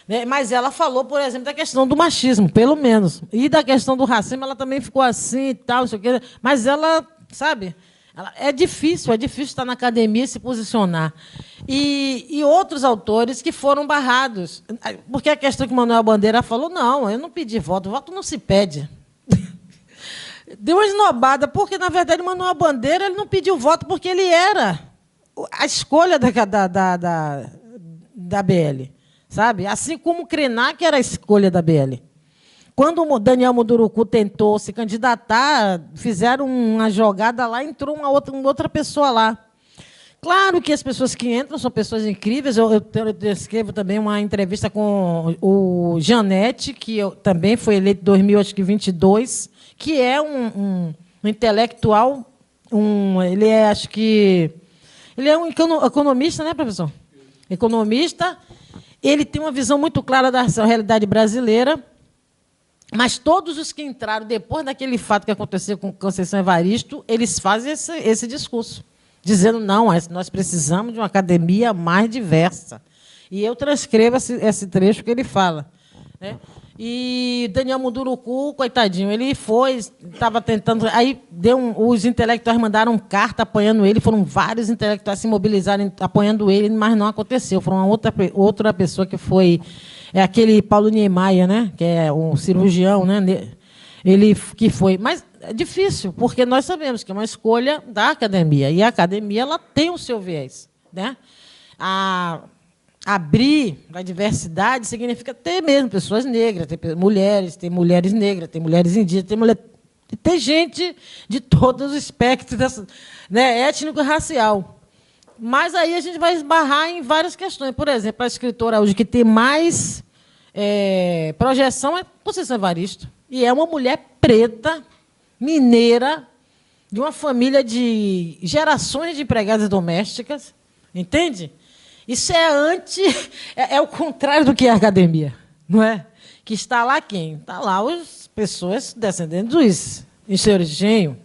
Né? Mas ela falou, por exemplo, da questão do machismo, pelo menos. E da questão do racismo, ela também ficou assim e tal, não sei o quê. Mas ela, sabe, é difícil estar na academia e se posicionar. E outros autores que foram barrados. Porque a questão que o Manuel Bandeira falou, não, eu não pedi voto não se pede. Deu uma esnobada, porque, na verdade, o Manuel Bandeira ele não pediu voto porque ele era a escolha da BL. Sabe? Assim como o Krenak era a escolha da BL. Quando o Daniel Munduruku tentou se candidatar, fizeram uma jogada lá, entrou uma outra pessoa lá. Claro que as pessoas que entram são pessoas incríveis. Eu escrevo também uma entrevista com o Janete, que também foi eleito em 2022, que é um intelectual, ele é um economista, né, professor? Economista. Ele tem uma visão muito clara da realidade brasileira, mas todos os que entraram depois daquele fato que aconteceu com Conceição Evaristo, eles fazem esse discurso, dizendo, não, nós precisamos de uma academia mais diversa. E eu transcrevo esse trecho que ele fala. Né? E Daniel Munduruku, coitadinho, ele foi, estava tentando. Aí os intelectuais mandaram carta apoiando ele, foram vários intelectuais se mobilizarem apoiando ele, mas não aconteceu. Foi uma outra pessoa que foi. É aquele Paulo Niemeyer, né? Que é um cirurgião, né? Ele que foi. Mas é difícil, porque nós sabemos que é uma escolha da academia. E a academia ela tem o seu viés. Né? Abrir a diversidade significa ter mesmo pessoas negras, ter mulheres negras, ter mulheres indígenas, ter gente de todos os espectros, né, étnico e racial. Mas aí a gente vai esbarrar em várias questões. Por exemplo, a escritora hoje que tem mais projeção é Conceição Evaristo. E é uma mulher preta, mineira, de uma família de gerações de empregadas domésticas. Entende? Isso é o contrário do que é a academia, não é? Que está lá quem? Está lá as pessoas descendentes dos engenheiros de engenho.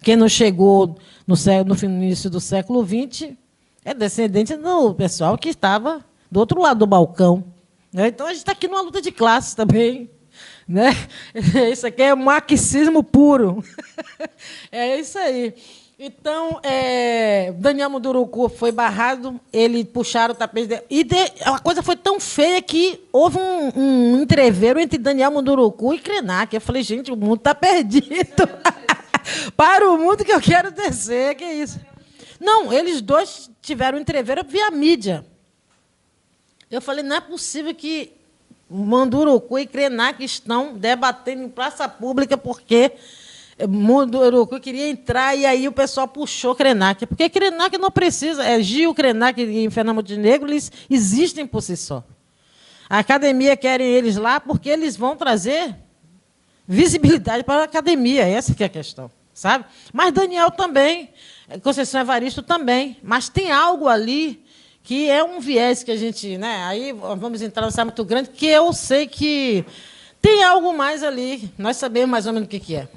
Quem não chegou no início do século XX é descendente do pessoal que estava do outro lado do balcão. Né? Então, a gente está aqui numa luta de classes também. Né? Isso aqui é marxismo puro. É isso aí. Então, Daniel Munduruku foi barrado, ele puxaram o tapete dele. A coisa foi tão feia que houve um entreveiro entre Daniel Munduruku e Krenak. Eu falei, gente, o mundo está perdido. Para o mundo que eu quero descer, que isso? Não, eles dois tiveram um entreveiro via mídia. Eu falei, não é possível que Munduruku e Krenak estão debatendo em praça pública porque Munduruku queria entrar e aí o pessoal puxou Krenak. Porque Krenak não precisa. Gil, Krenak e Fernando Montenegro, eles existem por si só. A academia querem eles lá porque eles vão trazer visibilidade para a academia. Essa que é a questão. Sabe? Mas Daniel também, Conceição Evaristo também. Mas tem algo ali que é um viés que a gente... Né, aí vamos entrar num muito grande, que eu sei que tem algo mais ali. Nós sabemos mais ou menos o que é.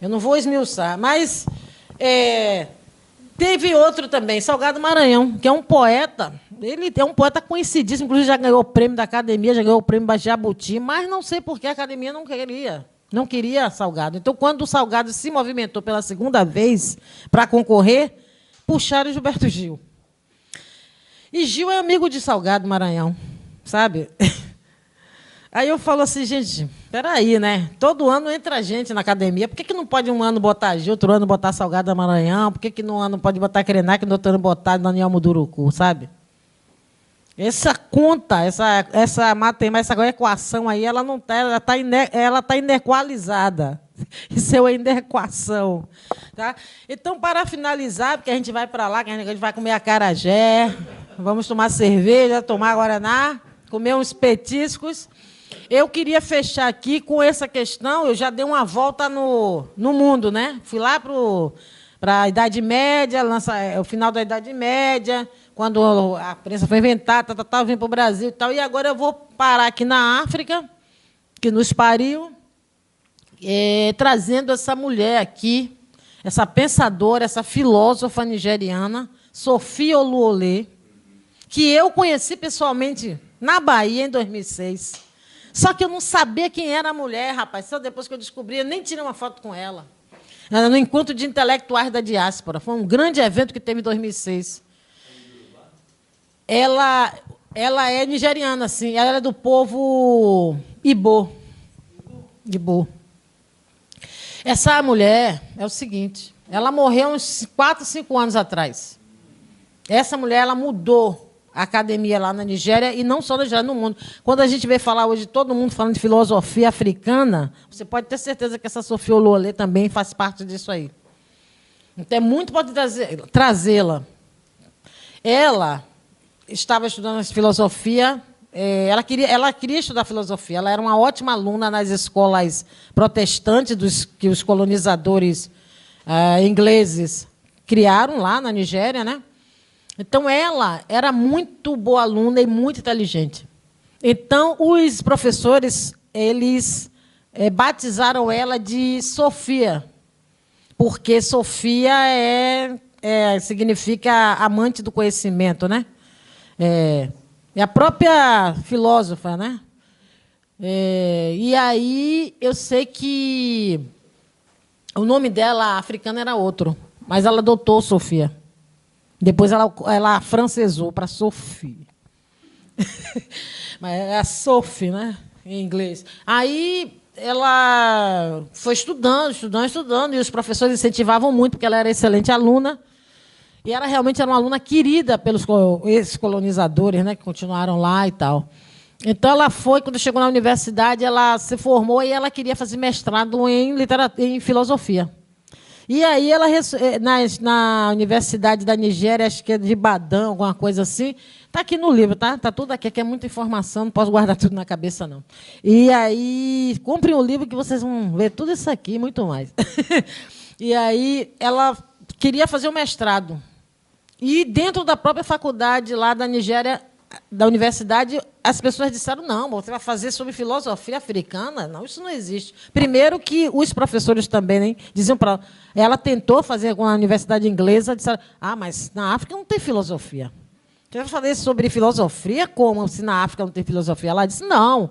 Eu não vou esmiuçar, mas teve outro também, Salgado Maranhão, que é um poeta. Ele é um poeta conhecidíssimo, inclusive já ganhou o prêmio da academia, já ganhou o prêmio Jabuti, mas não sei por que a academia não queria Salgado. Então, quando o Salgado se movimentou pela segunda vez para concorrer, puxaram Gilberto Gil. E Gil é amigo de Salgado Maranhão, sabe? Aí eu falo assim, gente, peraí, né? Todo ano entra gente na academia. Por que não pode um ano botar Gil, outro ano botar Salgado Maranhão? Por que no ano pode botar Krenak, no outro ano botar Daniel Munduruku, sabe? Essa conta, essa matemática, essa equação aí, ela não tá, ela tá inequalizada. Isso é uma inequação. Tá? Então, para finalizar, porque a gente vai para lá, que a gente vai comer acarajé, vamos tomar cerveja, tomar guaraná, comer uns petiscos. Eu queria fechar aqui com essa questão. Eu já dei uma volta no mundo, né? Fui lá para a Idade Média, o final da Idade Média, quando a prensa foi inventada, vim para o Brasil e tal. E agora eu vou parar aqui na África, que nos pariu, trazendo essa mulher aqui, essa pensadora, essa filósofa nigeriana, Sophie Oluole, que eu conheci pessoalmente na Bahia em 2006. Só que eu não sabia quem era a mulher, rapaz. Só depois que eu descobri, eu nem tirei uma foto com ela. No Encontro de Intelectuais da Diáspora. Foi um grande evento que teve em 2006. Ela é nigeriana, sim. Ela é do povo Ibo. Essa mulher é o seguinte. Ela morreu uns 4, 5 anos atrás. Essa mulher ela mudou a academia lá na Nigéria, e não só na Nigéria, no mundo. Quando a gente vê falar hoje, todo mundo falando de filosofia africana, você pode ter certeza que essa Sophie Oluole também faz parte disso aí. Então, é muito importante trazê-la. Ela estava estudando filosofia, ela queria estudar filosofia, ela era uma ótima aluna nas escolas protestantes que os colonizadores ingleses criaram lá na Nigéria, né? Então, ela era muito boa aluna e muito inteligente. Então, os professores eles batizaram ela de Sofia, porque Sofia significa amante do conhecimento, né? É a própria filósofa, né? E aí eu sei que o nome dela, africana, era outro, mas ela adotou Sofia. Depois ela afrancesou para Sophie. Mas é a Sophie, né? Em inglês. Aí ela foi estudando, e os professores incentivavam muito, porque ela era excelente aluna. E ela realmente era uma aluna querida pelos ex-colonizadores, né, que continuaram lá e tal. Então, ela foi, quando chegou na universidade, ela se formou e ela queria fazer mestrado em filosofia. E aí, ela, na Universidade da Nigéria, acho que é de Ibadan, alguma coisa assim, está aqui no livro, tá? Está tudo aqui é muita informação, não posso guardar tudo na cabeça, não. E aí, comprem um livro que vocês vão ver tudo isso aqui e muito mais. E aí, ela queria fazer o mestrado. E, dentro da própria faculdade lá da Nigéria, da universidade, as pessoas disseram, não, você vai fazer sobre filosofia africana? Não, isso não existe. Primeiro que os professores também, né, diziam para ela, tentou fazer com a universidade inglesa, disseram, mas na África não tem filosofia. Você vai fazer sobre filosofia? Como se na África não tem filosofia? Ela disse, não.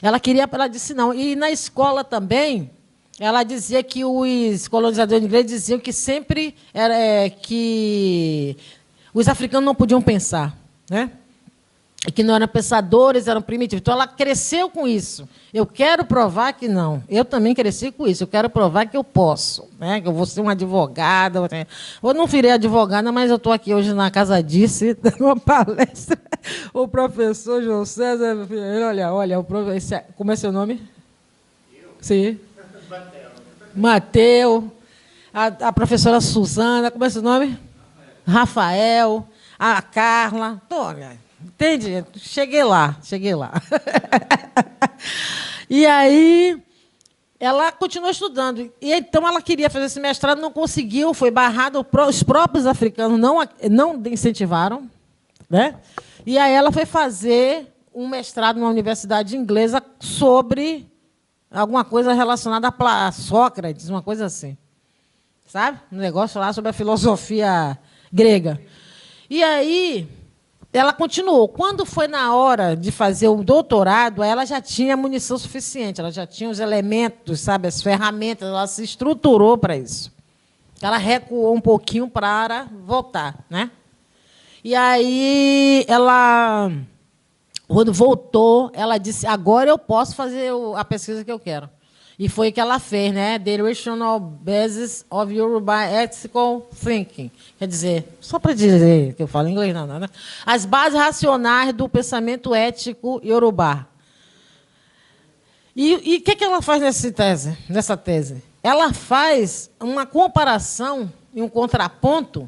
Ela disse, não. E na escola também, ela dizia que os colonizadores ingleses diziam que sempre que os africanos não podiam pensar, né? E que não eram pensadores, eram primitivos. Então, ela cresceu com isso. Eu quero provar que não. Eu também cresci com isso. Eu quero provar que eu posso, né? Que eu vou ser uma advogada. Eu não virei advogada, mas eu estou aqui hoje na Casa Dice, dando uma palestra. O professor João César, olha, como é seu nome? Sim. Mateu. A professora Suzana, como é seu nome? Rafael. A Carla. Olha. Entende? Cheguei lá. E aí, ela continuou estudando. E então, ela queria fazer esse mestrado, não conseguiu, foi barrada. Os próprios africanos não incentivaram. Né? E aí, ela foi fazer um mestrado numa universidade inglesa sobre alguma coisa relacionada a Sócrates, uma coisa assim. Sabe? Um negócio lá sobre a filosofia grega. E aí, ela continuou. Quando foi na hora de fazer o doutorado, ela já tinha munição suficiente, ela já tinha os elementos, sabe, as ferramentas, ela se estruturou para isso. Ela recuou um pouquinho para voltar, né? E aí, ela, quando voltou, ela disse, agora eu posso fazer a pesquisa que eu quero. E foi o que ela fez, né? The Rational Basis of Yoruba Ethical Thinking. Quer dizer, só para dizer que eu falo inglês, não, né? As bases racionais do pensamento ético iorubá. E o que ela faz nessa tese? Ela faz uma comparação e um contraponto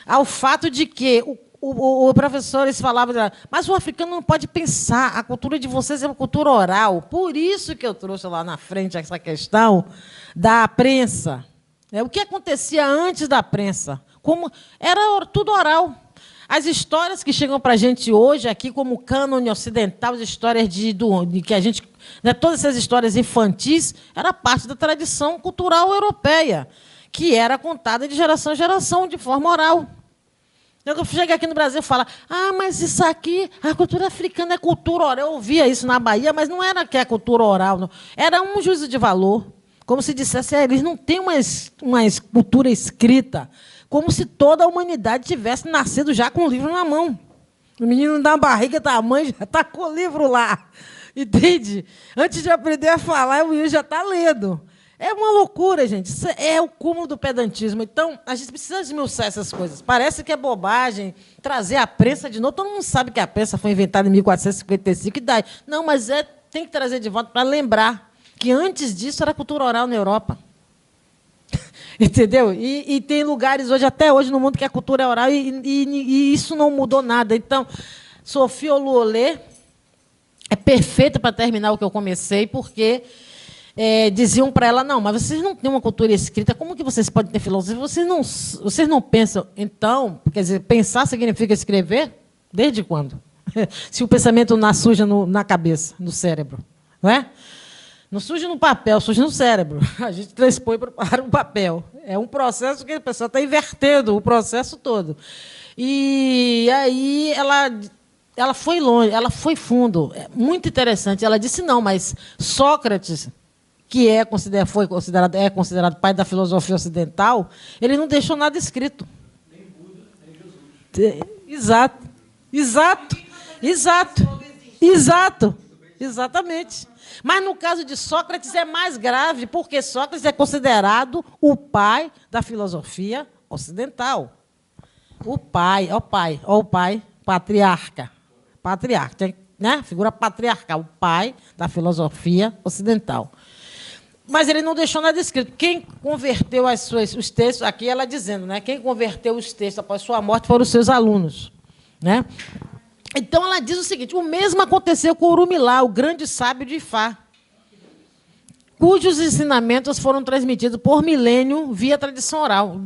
ao fato de que o professor eles falavam, mas o africano não pode pensar, a cultura de vocês é uma cultura oral. Por isso que eu trouxe lá na frente essa questão da prensa. O que acontecia antes da prensa? Como era tudo oral. As histórias que chegam para a gente hoje, aqui como cânone ocidental, as histórias de que a gente, né, todas essas histórias infantis, era parte da tradição cultural europeia, que era contada de geração em geração, de forma oral. Eu chego aqui no Brasil e falo, mas isso aqui, a cultura africana é cultura oral. Eu ouvia isso na Bahia, mas não era que é cultura oral. Não. Era um juízo de valor. Como se dissesse, eles não têm uma cultura escrita. Como se toda a humanidade tivesse nascido já com o livro na mão. O menino da barriga da mãe já está com o livro lá. Entende? Antes de aprender a falar, o menino já está lendo. É uma loucura, gente. Isso é o cúmulo do pedantismo. Então, a gente precisa esmiuçar essas coisas. Parece que é bobagem trazer a prensa de novo. Todo mundo sabe que a prensa foi inventada em 1455 e daí. Não, mas tem que trazer de volta para lembrar que antes disso era cultura oral na Europa. Entendeu? E tem lugares hoje, até hoje, no mundo que a cultura é oral e isso não mudou nada. Então, Sophie Oluolê é perfeita para terminar o que eu comecei, porque diziam para ela, não, mas vocês não têm uma cultura escrita, como que vocês podem ter filosofia? Vocês não pensam. Então, quer dizer, pensar significa escrever? Desde quando? Se o pensamento não surge na cabeça, no cérebro. Não é? Não surge no papel, surge no cérebro. A gente transpõe para o papel. É um processo que a pessoa está invertendo o processo todo. E aí ela ela foi longe, ela foi fundo. É muito interessante. Ela disse, não, mas Sócrates, que é considerado pai da filosofia ocidental, ele não deixou nada escrito. Nem Buda, nem Jesus. Exato. Exatamente. Mas no caso de Sócrates é mais grave, porque Sócrates é considerado o pai da filosofia ocidental. O pai, patriarca, né? Figura patriarcal, o pai da filosofia ocidental. Mas ele não deixou nada escrito. Quem converteu os textos, aqui ela dizendo, né? Quem converteu os textos após sua morte foram os seus alunos, né? Então ela diz o seguinte: o mesmo aconteceu com Orumilá, o grande sábio de Ifá, cujos ensinamentos foram transmitidos por milênio via tradição oral.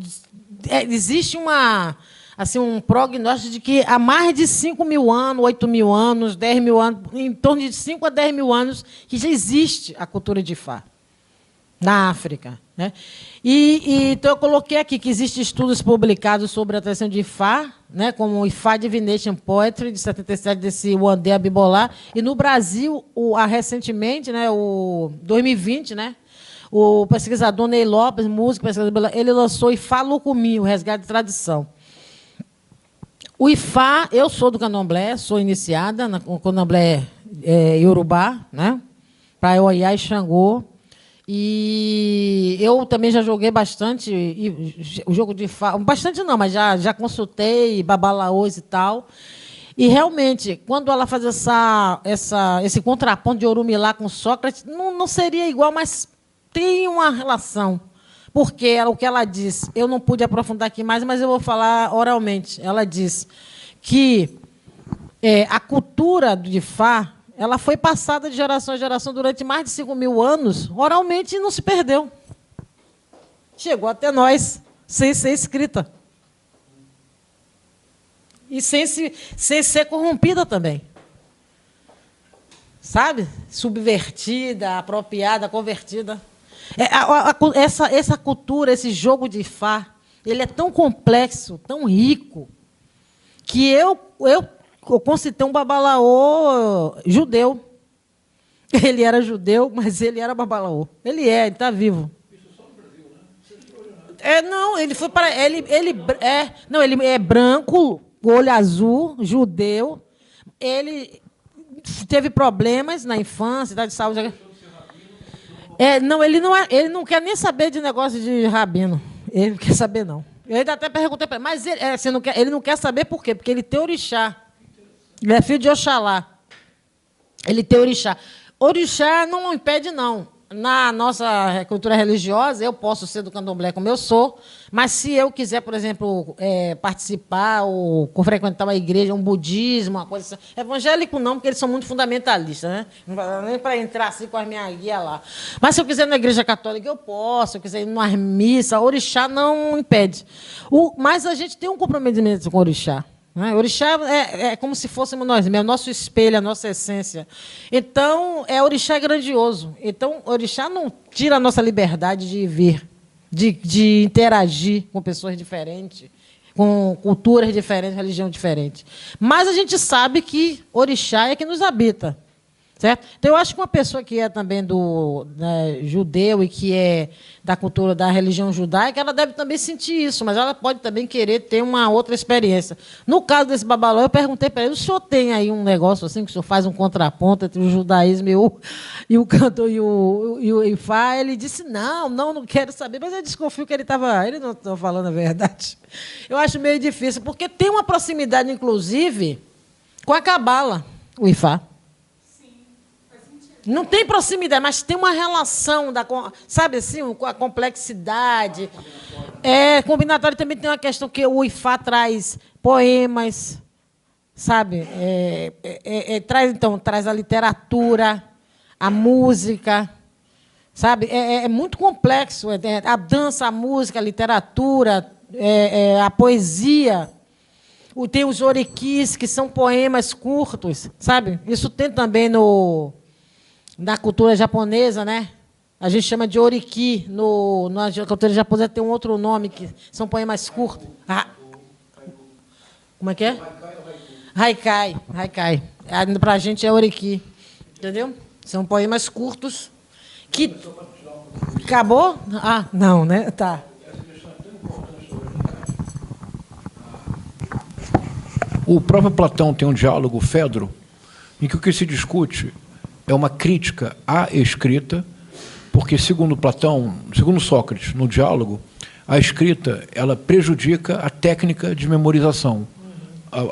Existe um prognóstico de que há mais de 5.000 anos, 8.000 anos, 10.000 anos, em torno de 5 a 10.000 anos, que já existe a cultura de Ifá na África, né? Então eu coloquei aqui que existem estudos publicados sobre a tradição de Ifá, né, como o Ifá Divination Poetry, de 77, desse Wandé Abibolá, e no Brasil, recentemente, né, o 2020, né, o pesquisador Ney Lopes, músico, pesquisador, ele lançou Ifá Lucumi, o resgate de tradição. O Ifá, eu sou do candomblé, sou iniciada no candomblé iorubá, né, para Oiá e Xangô. E eu também já joguei bastante o jogo de Ifá, bastante não, mas já consultei babalaôs e tal. E realmente, quando ela faz esse contraponto de Orumilá com Sócrates, não seria igual, mas tem uma relação. Porque o que ela diz, eu não pude aprofundar aqui mais, mas eu vou falar oralmente. Ela diz que a cultura de Ifá, ela foi passada de geração em geração durante mais de 5.000 anos, oralmente, e não se perdeu. Chegou até nós, sem ser escrita. E sem ser corrompida também. Sabe? Subvertida, apropriada, convertida. Essa cultura, esse jogo de Ifá, ele é tão complexo, tão rico, que eu concitei um babalaô judeu. Ele era judeu, mas ele era babalaô. Ele está vivo. Isso só no Brasil, né? Não, ele foi para ele é branco, olho azul, judeu. Ele teve problemas na infância, idade de saúde. Ele não quer nem saber de negócio de rabino. Ele não quer saber, não. Eu ainda até perguntei para ele, mas ele não quer saber por quê? Porque ele tem orixá. Ele é filho de Oxalá. Ele tem orixá. Orixá não impede, não. Na nossa cultura religiosa, eu posso ser do candomblé como eu sou, mas se eu quiser, por exemplo, participar ou frequentar uma igreja, um budismo, uma coisa assim, evangélico não, porque eles são muito fundamentalistas, né? Não vai dar nem para entrar assim com a minha guia lá. Mas se eu quiser ir na igreja católica, eu posso. Se eu quiser ir numa missa, orixá não impede. Mas a gente tem um comprometimento com o orixá. Orixá é como se fôssemos nós mesmos, nosso espelho, a nossa essência. Então, orixá é grandioso. Então, orixá não tira a nossa liberdade de vir, de interagir com pessoas diferentes, com culturas diferentes, religião diferente. Mas a gente sabe que orixá é que nos habita. Certo? Então, eu acho que uma pessoa que é também judeu e que é da cultura da religião judaica, ela deve também sentir isso, mas ela pode também querer ter uma outra experiência. No caso desse babalô, eu perguntei para ele, o senhor tem aí um negócio assim, que o senhor faz um contraponto entre o judaísmo e o canto e o Ifá? Ele disse, não quero saber, mas eu desconfio que ele não estava falando a verdade. Eu acho meio difícil, porque tem uma proximidade, inclusive, com a Cabala, o Ifá. Não tem proximidade, mas tem uma relação, sabe assim, com a complexidade. Combinatório também tem uma questão que o Ifá traz poemas, sabe? Traz a literatura, a música, sabe? É muito complexo. A dança, a música, a literatura, a poesia. Tem os oriquis, que são poemas curtos, sabe? Isso tem também na cultura japonesa, né? A gente chama de oriki. Na cultura japonesa tem um outro nome, que são poemas curtos. Como é que é? Haikai, Haikai. Para a gente é Oriki, entendeu? São poemas curtos que... Acabou? Ah, não, né? Tá. O próprio Platão tem um diálogo, Fedro, em que o que se discute é uma crítica à escrita, porque, segundo Platão, segundo Sócrates, no diálogo, a escrita ela prejudica a técnica de memorização.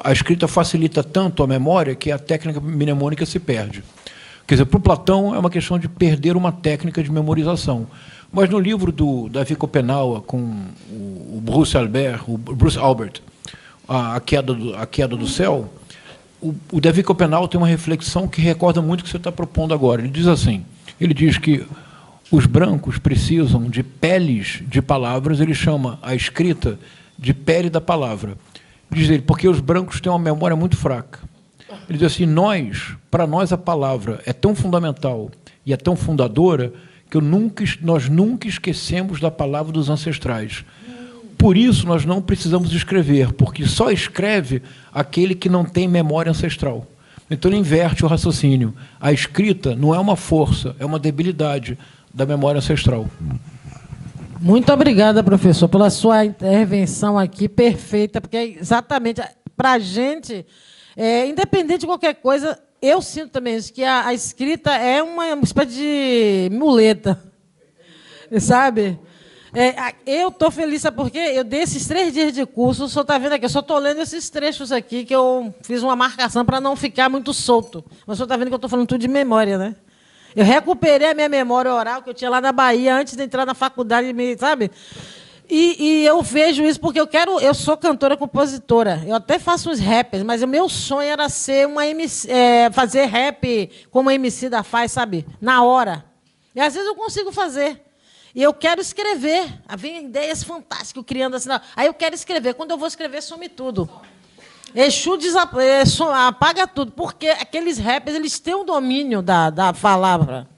A escrita facilita tanto a memória que a técnica mnemônica se perde. Quer dizer, para o Platão é uma questão de perder uma técnica de memorização. Mas no livro do Davi Copenaua, com o Bruce Albert, a queda do céu, o Davi Copenaua tem uma reflexão que recorda muito o que você está propondo agora. Ele diz assim, ele diz que os brancos precisam de peles de palavras, ele chama a escrita de pele da palavra. Diz ele, porque os brancos têm uma memória muito fraca. Ele diz assim, para nós a palavra é tão fundamental e é tão fundadora que nós nunca esquecemos da palavra dos ancestrais. Por isso, nós não precisamos escrever, porque só escreve aquele que não tem memória ancestral. Então, ele inverte o raciocínio. A escrita não é uma força, é uma debilidade da memória ancestral. Muito obrigada, professor, pela sua intervenção aqui, perfeita, porque é exatamente para a gente, independente de qualquer coisa, eu sinto também isso, que a escrita é uma espécie de muleta, sabe? Eu estou feliz, sabe por quê? Eu dei esses 3 dias de curso, o senhor está vendo aqui, eu só estou lendo esses trechos aqui, que eu fiz uma marcação para não ficar muito solto. Mas o senhor está vendo que eu estou falando tudo de memória, né? Eu recuperei a minha memória oral que eu tinha lá na Bahia, antes de entrar na faculdade, sabe? E eu vejo isso porque eu sou cantora, compositora. Eu até faço uns raps, mas o meu sonho era ser uma MC, fazer rap como a MC da faz, sabe? Na hora. E às vezes eu consigo fazer. E eu quero escrever. Vem ideias fantásticas criando assim. Aí eu quero escrever. Quando eu vou escrever, some tudo. Exu apaga tudo, porque aqueles rappers eles têm o domínio da palavra,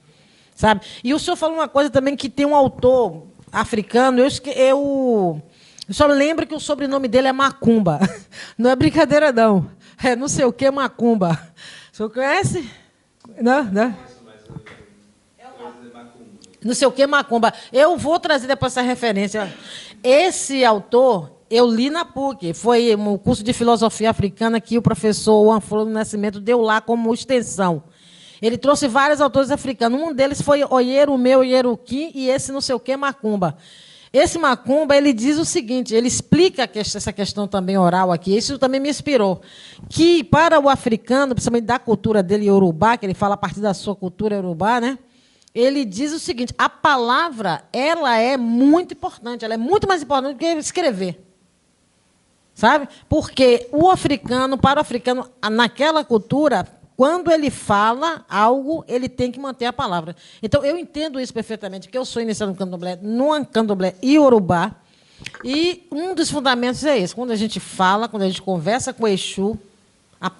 sabe? E o senhor falou uma coisa também, que tem um autor africano, eu só lembro que o sobrenome dele é Macumba. Não é brincadeira, não. É não sei o que Macumba. O senhor conhece? Não? Não sei o que Macumba. Eu vou trazer depois essa referência. Esse autor... Eu li na PUC, foi um curso de filosofia africana que o professor Anfolo Nascimento deu lá como extensão. Ele trouxe vários autores africanos. Um deles foi Oyerumeu Oyeruki e esse não sei o que Macumba. Esse Macumba, ele diz o seguinte, ele explica essa questão também oral aqui, isso também me inspirou, que para o africano, principalmente da cultura dele, Yorubá, que ele fala a partir da sua cultura Yorubá, né? Ele diz o seguinte, a palavra ela é muito importante, ela é muito mais importante do que escrever. Sabe? Porque para o africano, naquela cultura, quando ele fala algo, ele tem que manter a palavra. Então, eu entendo isso perfeitamente, porque eu sou iniciado no candomblé iorubá, e um dos fundamentos é esse. Quando a gente fala, quando a gente conversa com o Exu,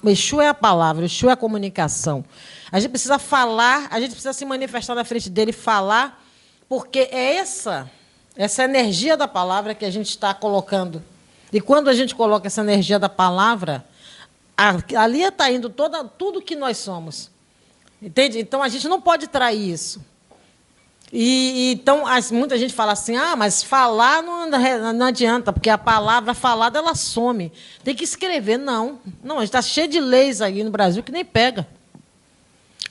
Exu é a palavra, Exu é a comunicação. A gente precisa falar, a gente precisa se manifestar na frente dele, falar, porque é essa energia da palavra que a gente está colocando. E quando a gente coloca essa energia da palavra, ali está indo tudo que nós somos. Entende? Então, a gente não pode trair isso. Então, muita gente fala assim, mas falar não adianta, porque a palavra falada, ela some. Tem que escrever. Não, a gente está cheio de leis aí no Brasil que nem pega.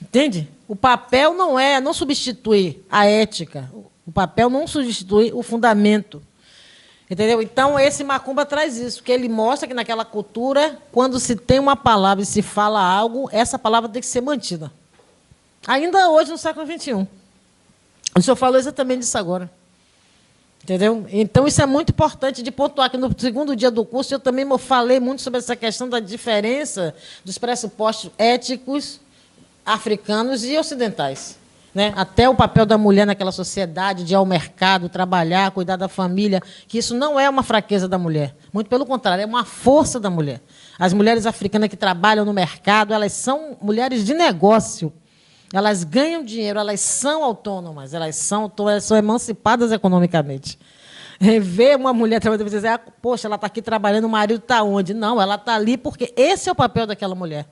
Entende? O papel não substitui a ética. O papel não substitui o fundamento. Entendeu? Então, esse Macumba traz isso, que ele mostra que naquela cultura, quando se tem uma palavra e se fala algo, essa palavra tem que ser mantida. Ainda hoje, no século XXI. O senhor falou exatamente disso agora. Entendeu? Então, isso é muito importante de pontuar, que no segundo dia do curso eu também falei muito sobre essa questão da diferença dos pressupostos éticos africanos e ocidentais. Né? Até o papel da mulher naquela sociedade, de ir ao mercado, trabalhar, cuidar da família, que isso não é uma fraqueza da mulher. Muito pelo contrário, é uma força da mulher. As mulheres africanas que trabalham no mercado, elas são mulheres de negócio. Elas ganham dinheiro, elas são autônomas, elas são emancipadas economicamente. Ver uma mulher trabalhando e dizer, ah, poxa, ela está aqui trabalhando, o marido está onde? Não, ela está ali porque esse é o papel daquela mulher.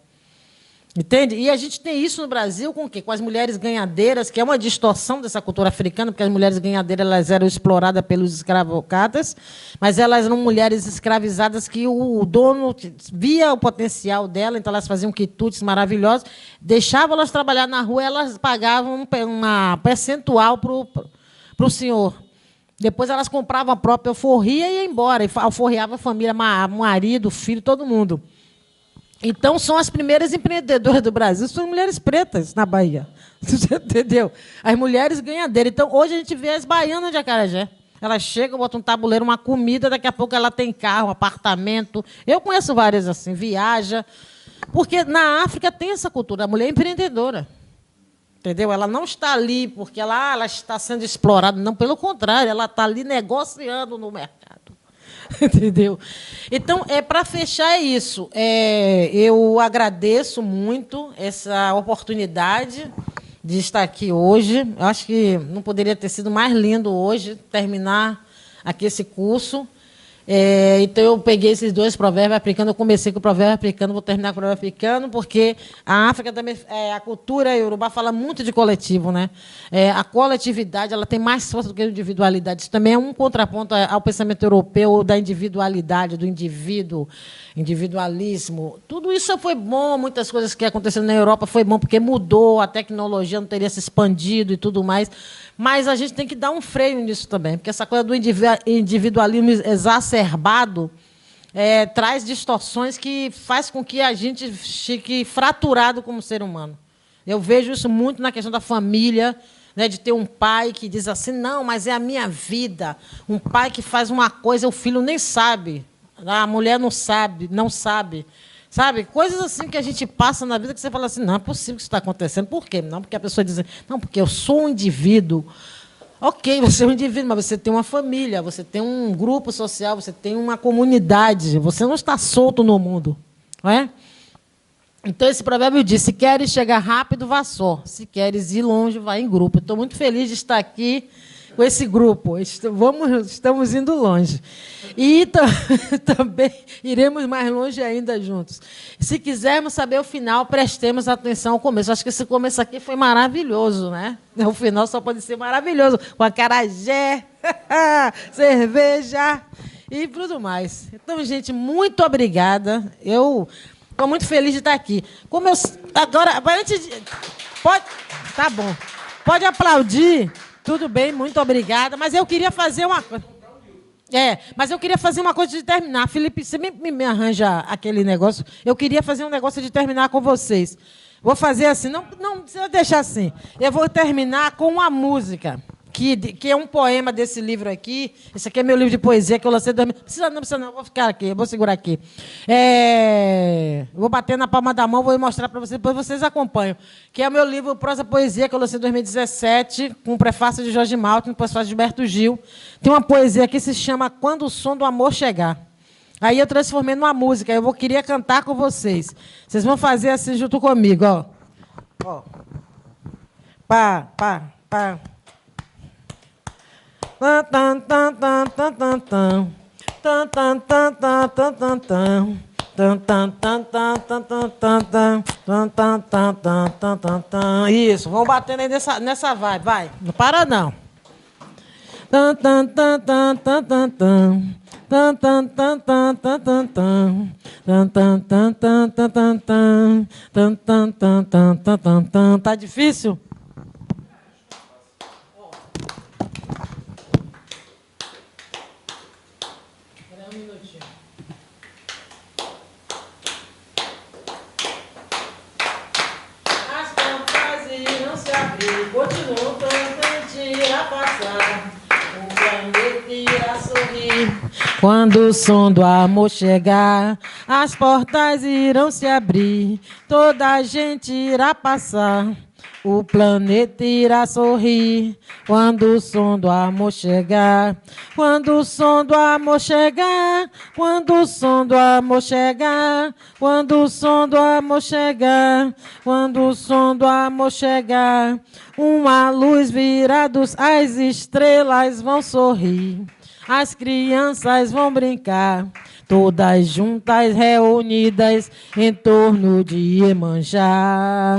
Entende? E a gente tem isso no Brasil com o quê? Com as mulheres ganhadeiras, que é uma distorção dessa cultura africana, porque as mulheres ganhadeiras elas eram exploradas pelos escravocratas, mas elas eram mulheres escravizadas que o dono via o potencial dela, então elas faziam quitutes maravilhosos, deixavam elas trabalhar na rua, elas pagavam uma percentual para o senhor. Depois elas compravam a própria alforria e iam embora, e alforriavam a família, marido, filho, todo mundo. Então, são as primeiras empreendedoras do Brasil, são mulheres pretas na Bahia. Você entendeu? As mulheres ganhadeiras. Então, hoje a gente vê as baianas de Acarajé. Elas chegam, botam um tabuleiro, uma comida, daqui a pouco ela tem carro, apartamento. Eu conheço várias assim, viaja. Porque na África tem essa cultura, a mulher é empreendedora. Entendeu? Ela não está ali porque ela está sendo explorada. Não, pelo contrário, ela está ali negociando no mercado. Entendeu? Então, para fechar, é isso. Eu agradeço muito essa oportunidade de estar aqui hoje. Eu acho que não poderia ter sido mais lindo hoje terminar aqui esse curso. Então, eu peguei esses dois provérbios africanos. Eu comecei com o provérbio africano, vou terminar com o provérbio africano, porque a África também, a cultura iorubá fala muito de coletivo, né? A coletividade ela tem mais força do que a individualidade. Isso também é um contraponto ao pensamento europeu da individualidade, do indivíduo, individualismo. Tudo isso foi bom, muitas coisas que aconteceram na Europa foi bom, porque mudou, a tecnologia não teria se expandido e tudo mais. Mas a gente tem que dar um freio nisso também, porque essa coisa do individualismo exacerbado traz distorções que faz com que a gente fique fraturado como ser humano. Eu vejo isso muito na questão da família, né, de ter um pai que diz assim, não, mas é a minha vida. Um pai que faz uma coisa, o filho nem sabe. A mulher não sabe, não sabe. Sabe? Coisas assim que a gente passa na vida que você fala assim, não é possível que isso está acontecendo. Por quê? Não, porque a pessoa diz, não, porque eu sou um indivíduo. Ok, você é um indivíduo, mas você tem uma família, você tem um grupo social, você tem uma comunidade, você não está solto no mundo. Não é? Então, esse provérbio diz, se queres chegar rápido, vá só. Se queres ir longe, vá em grupo. Estou muito feliz de estar aqui com esse grupo. Estamos indo longe. E também iremos mais longe ainda juntos. Se quisermos saber o final, prestemos atenção ao começo. Acho que esse começo aqui foi maravilhoso, né? O final só pode ser maravilhoso. Com acarajé, cerveja e tudo mais. Então, gente, muito obrigada. Eu estou muito feliz de estar aqui. Agora, antes de... Tá bom. Pode aplaudir. Tudo bem, muito obrigada. Mas eu queria fazer uma coisa. Mas eu queria fazer uma coisa de terminar. Felipe, você me arranja aquele negócio? Eu queria fazer um negócio de terminar com vocês. Vou fazer assim, não precisa deixar assim. Eu vou terminar com uma música, que é um poema desse livro aqui. Esse aqui é meu livro de poesia que eu lancei em 2000. Não precisa não, vou ficar aqui, vou segurar aqui. Vou bater na palma da mão, vou mostrar para vocês, depois vocês acompanham. Que é o meu livro Prosa Poesia, que eu lancei em 2017, com o prefácio de Jorge Malta, com o prefácio de Gilberto Gil. Tem uma poesia que se chama Quando o Som do Amor Chegar. Aí eu transformei numa música, queria cantar com vocês. Vocês vão fazer assim junto comigo, ó. Ó. Pá, pá, pá. Isso, vamos batendo aí nessa vibe, vai. Não para não. Tá difícil? Continuam constante a passar, o planeta irá sorrir. Quando o som do amor chegar, as portas irão se abrir, toda a gente irá passar, o planeta irá sorrir. Quando o som do amor chegar, quando o som do amor chegar, quando o som do amor chegar, quando o som do amor chegar, quando o som do amor chegar, uma luz virá as estrelas vão sorrir. as crianças vão brincar, todas juntas reunidas em torno de Iemanjá.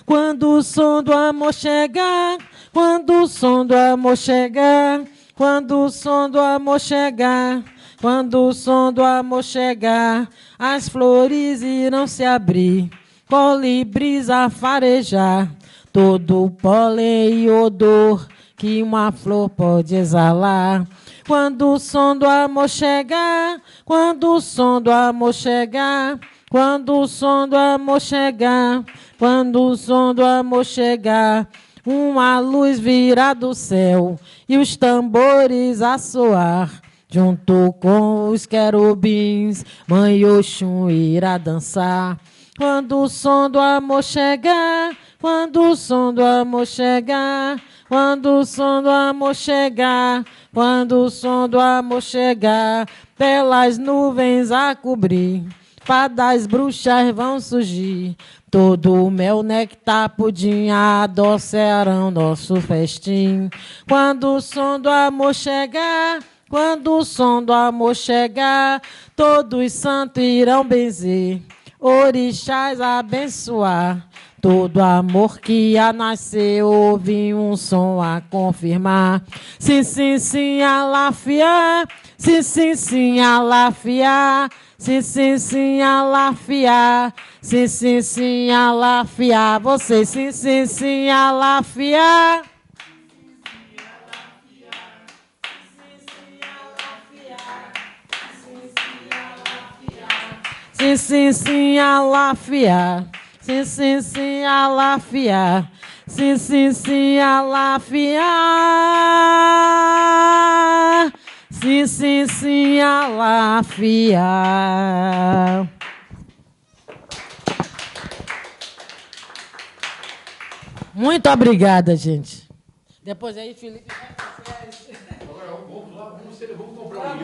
Quando o som do amor chegar, quando o som do amor chegar, quando o som do amor chegar, quando o som do amor chegar, as flores irão se abrir, colibris a farejar, todo o pólen e odor que uma flor pode exalar. Quando o som do amor chegar, quando o som do amor chegar, quando o som do amor chegar, quando o som do amor chegar, uma luz virá do céu e os tambores a soar. Junto com os querubins, Mãe Oxum irá dançar. Quando o som do amor chegar, quando o som do amor chegar, quando o som do amor chegar, quando o som do amor chegar, pelas nuvens a cobrir, fadas bruxas vão surgir, todo o mel, néctar, pudim, adoçarão nosso festim. Quando o som do amor chegar, quando o som do amor chegar, todos os santos irão benzer, orixás abençoar, todo amor que a nascer ouve um som a confirmar. Sim, sim, sim, alafiar, sim, sim, sim, alafiar, sim, sim, sim, alafiar, sim, sim, sim, alafiar, você, sim, sim, sim, alafiar. Sim, sim, sim, alafiar. Sim, sim, sim, alafiar. Sim, sim, sim, alafiar. Sim, sim, sim, alafiar. Muito obrigada, gente. Depois aí, Felipe. Agora vamos lá, vamos comprar um livro.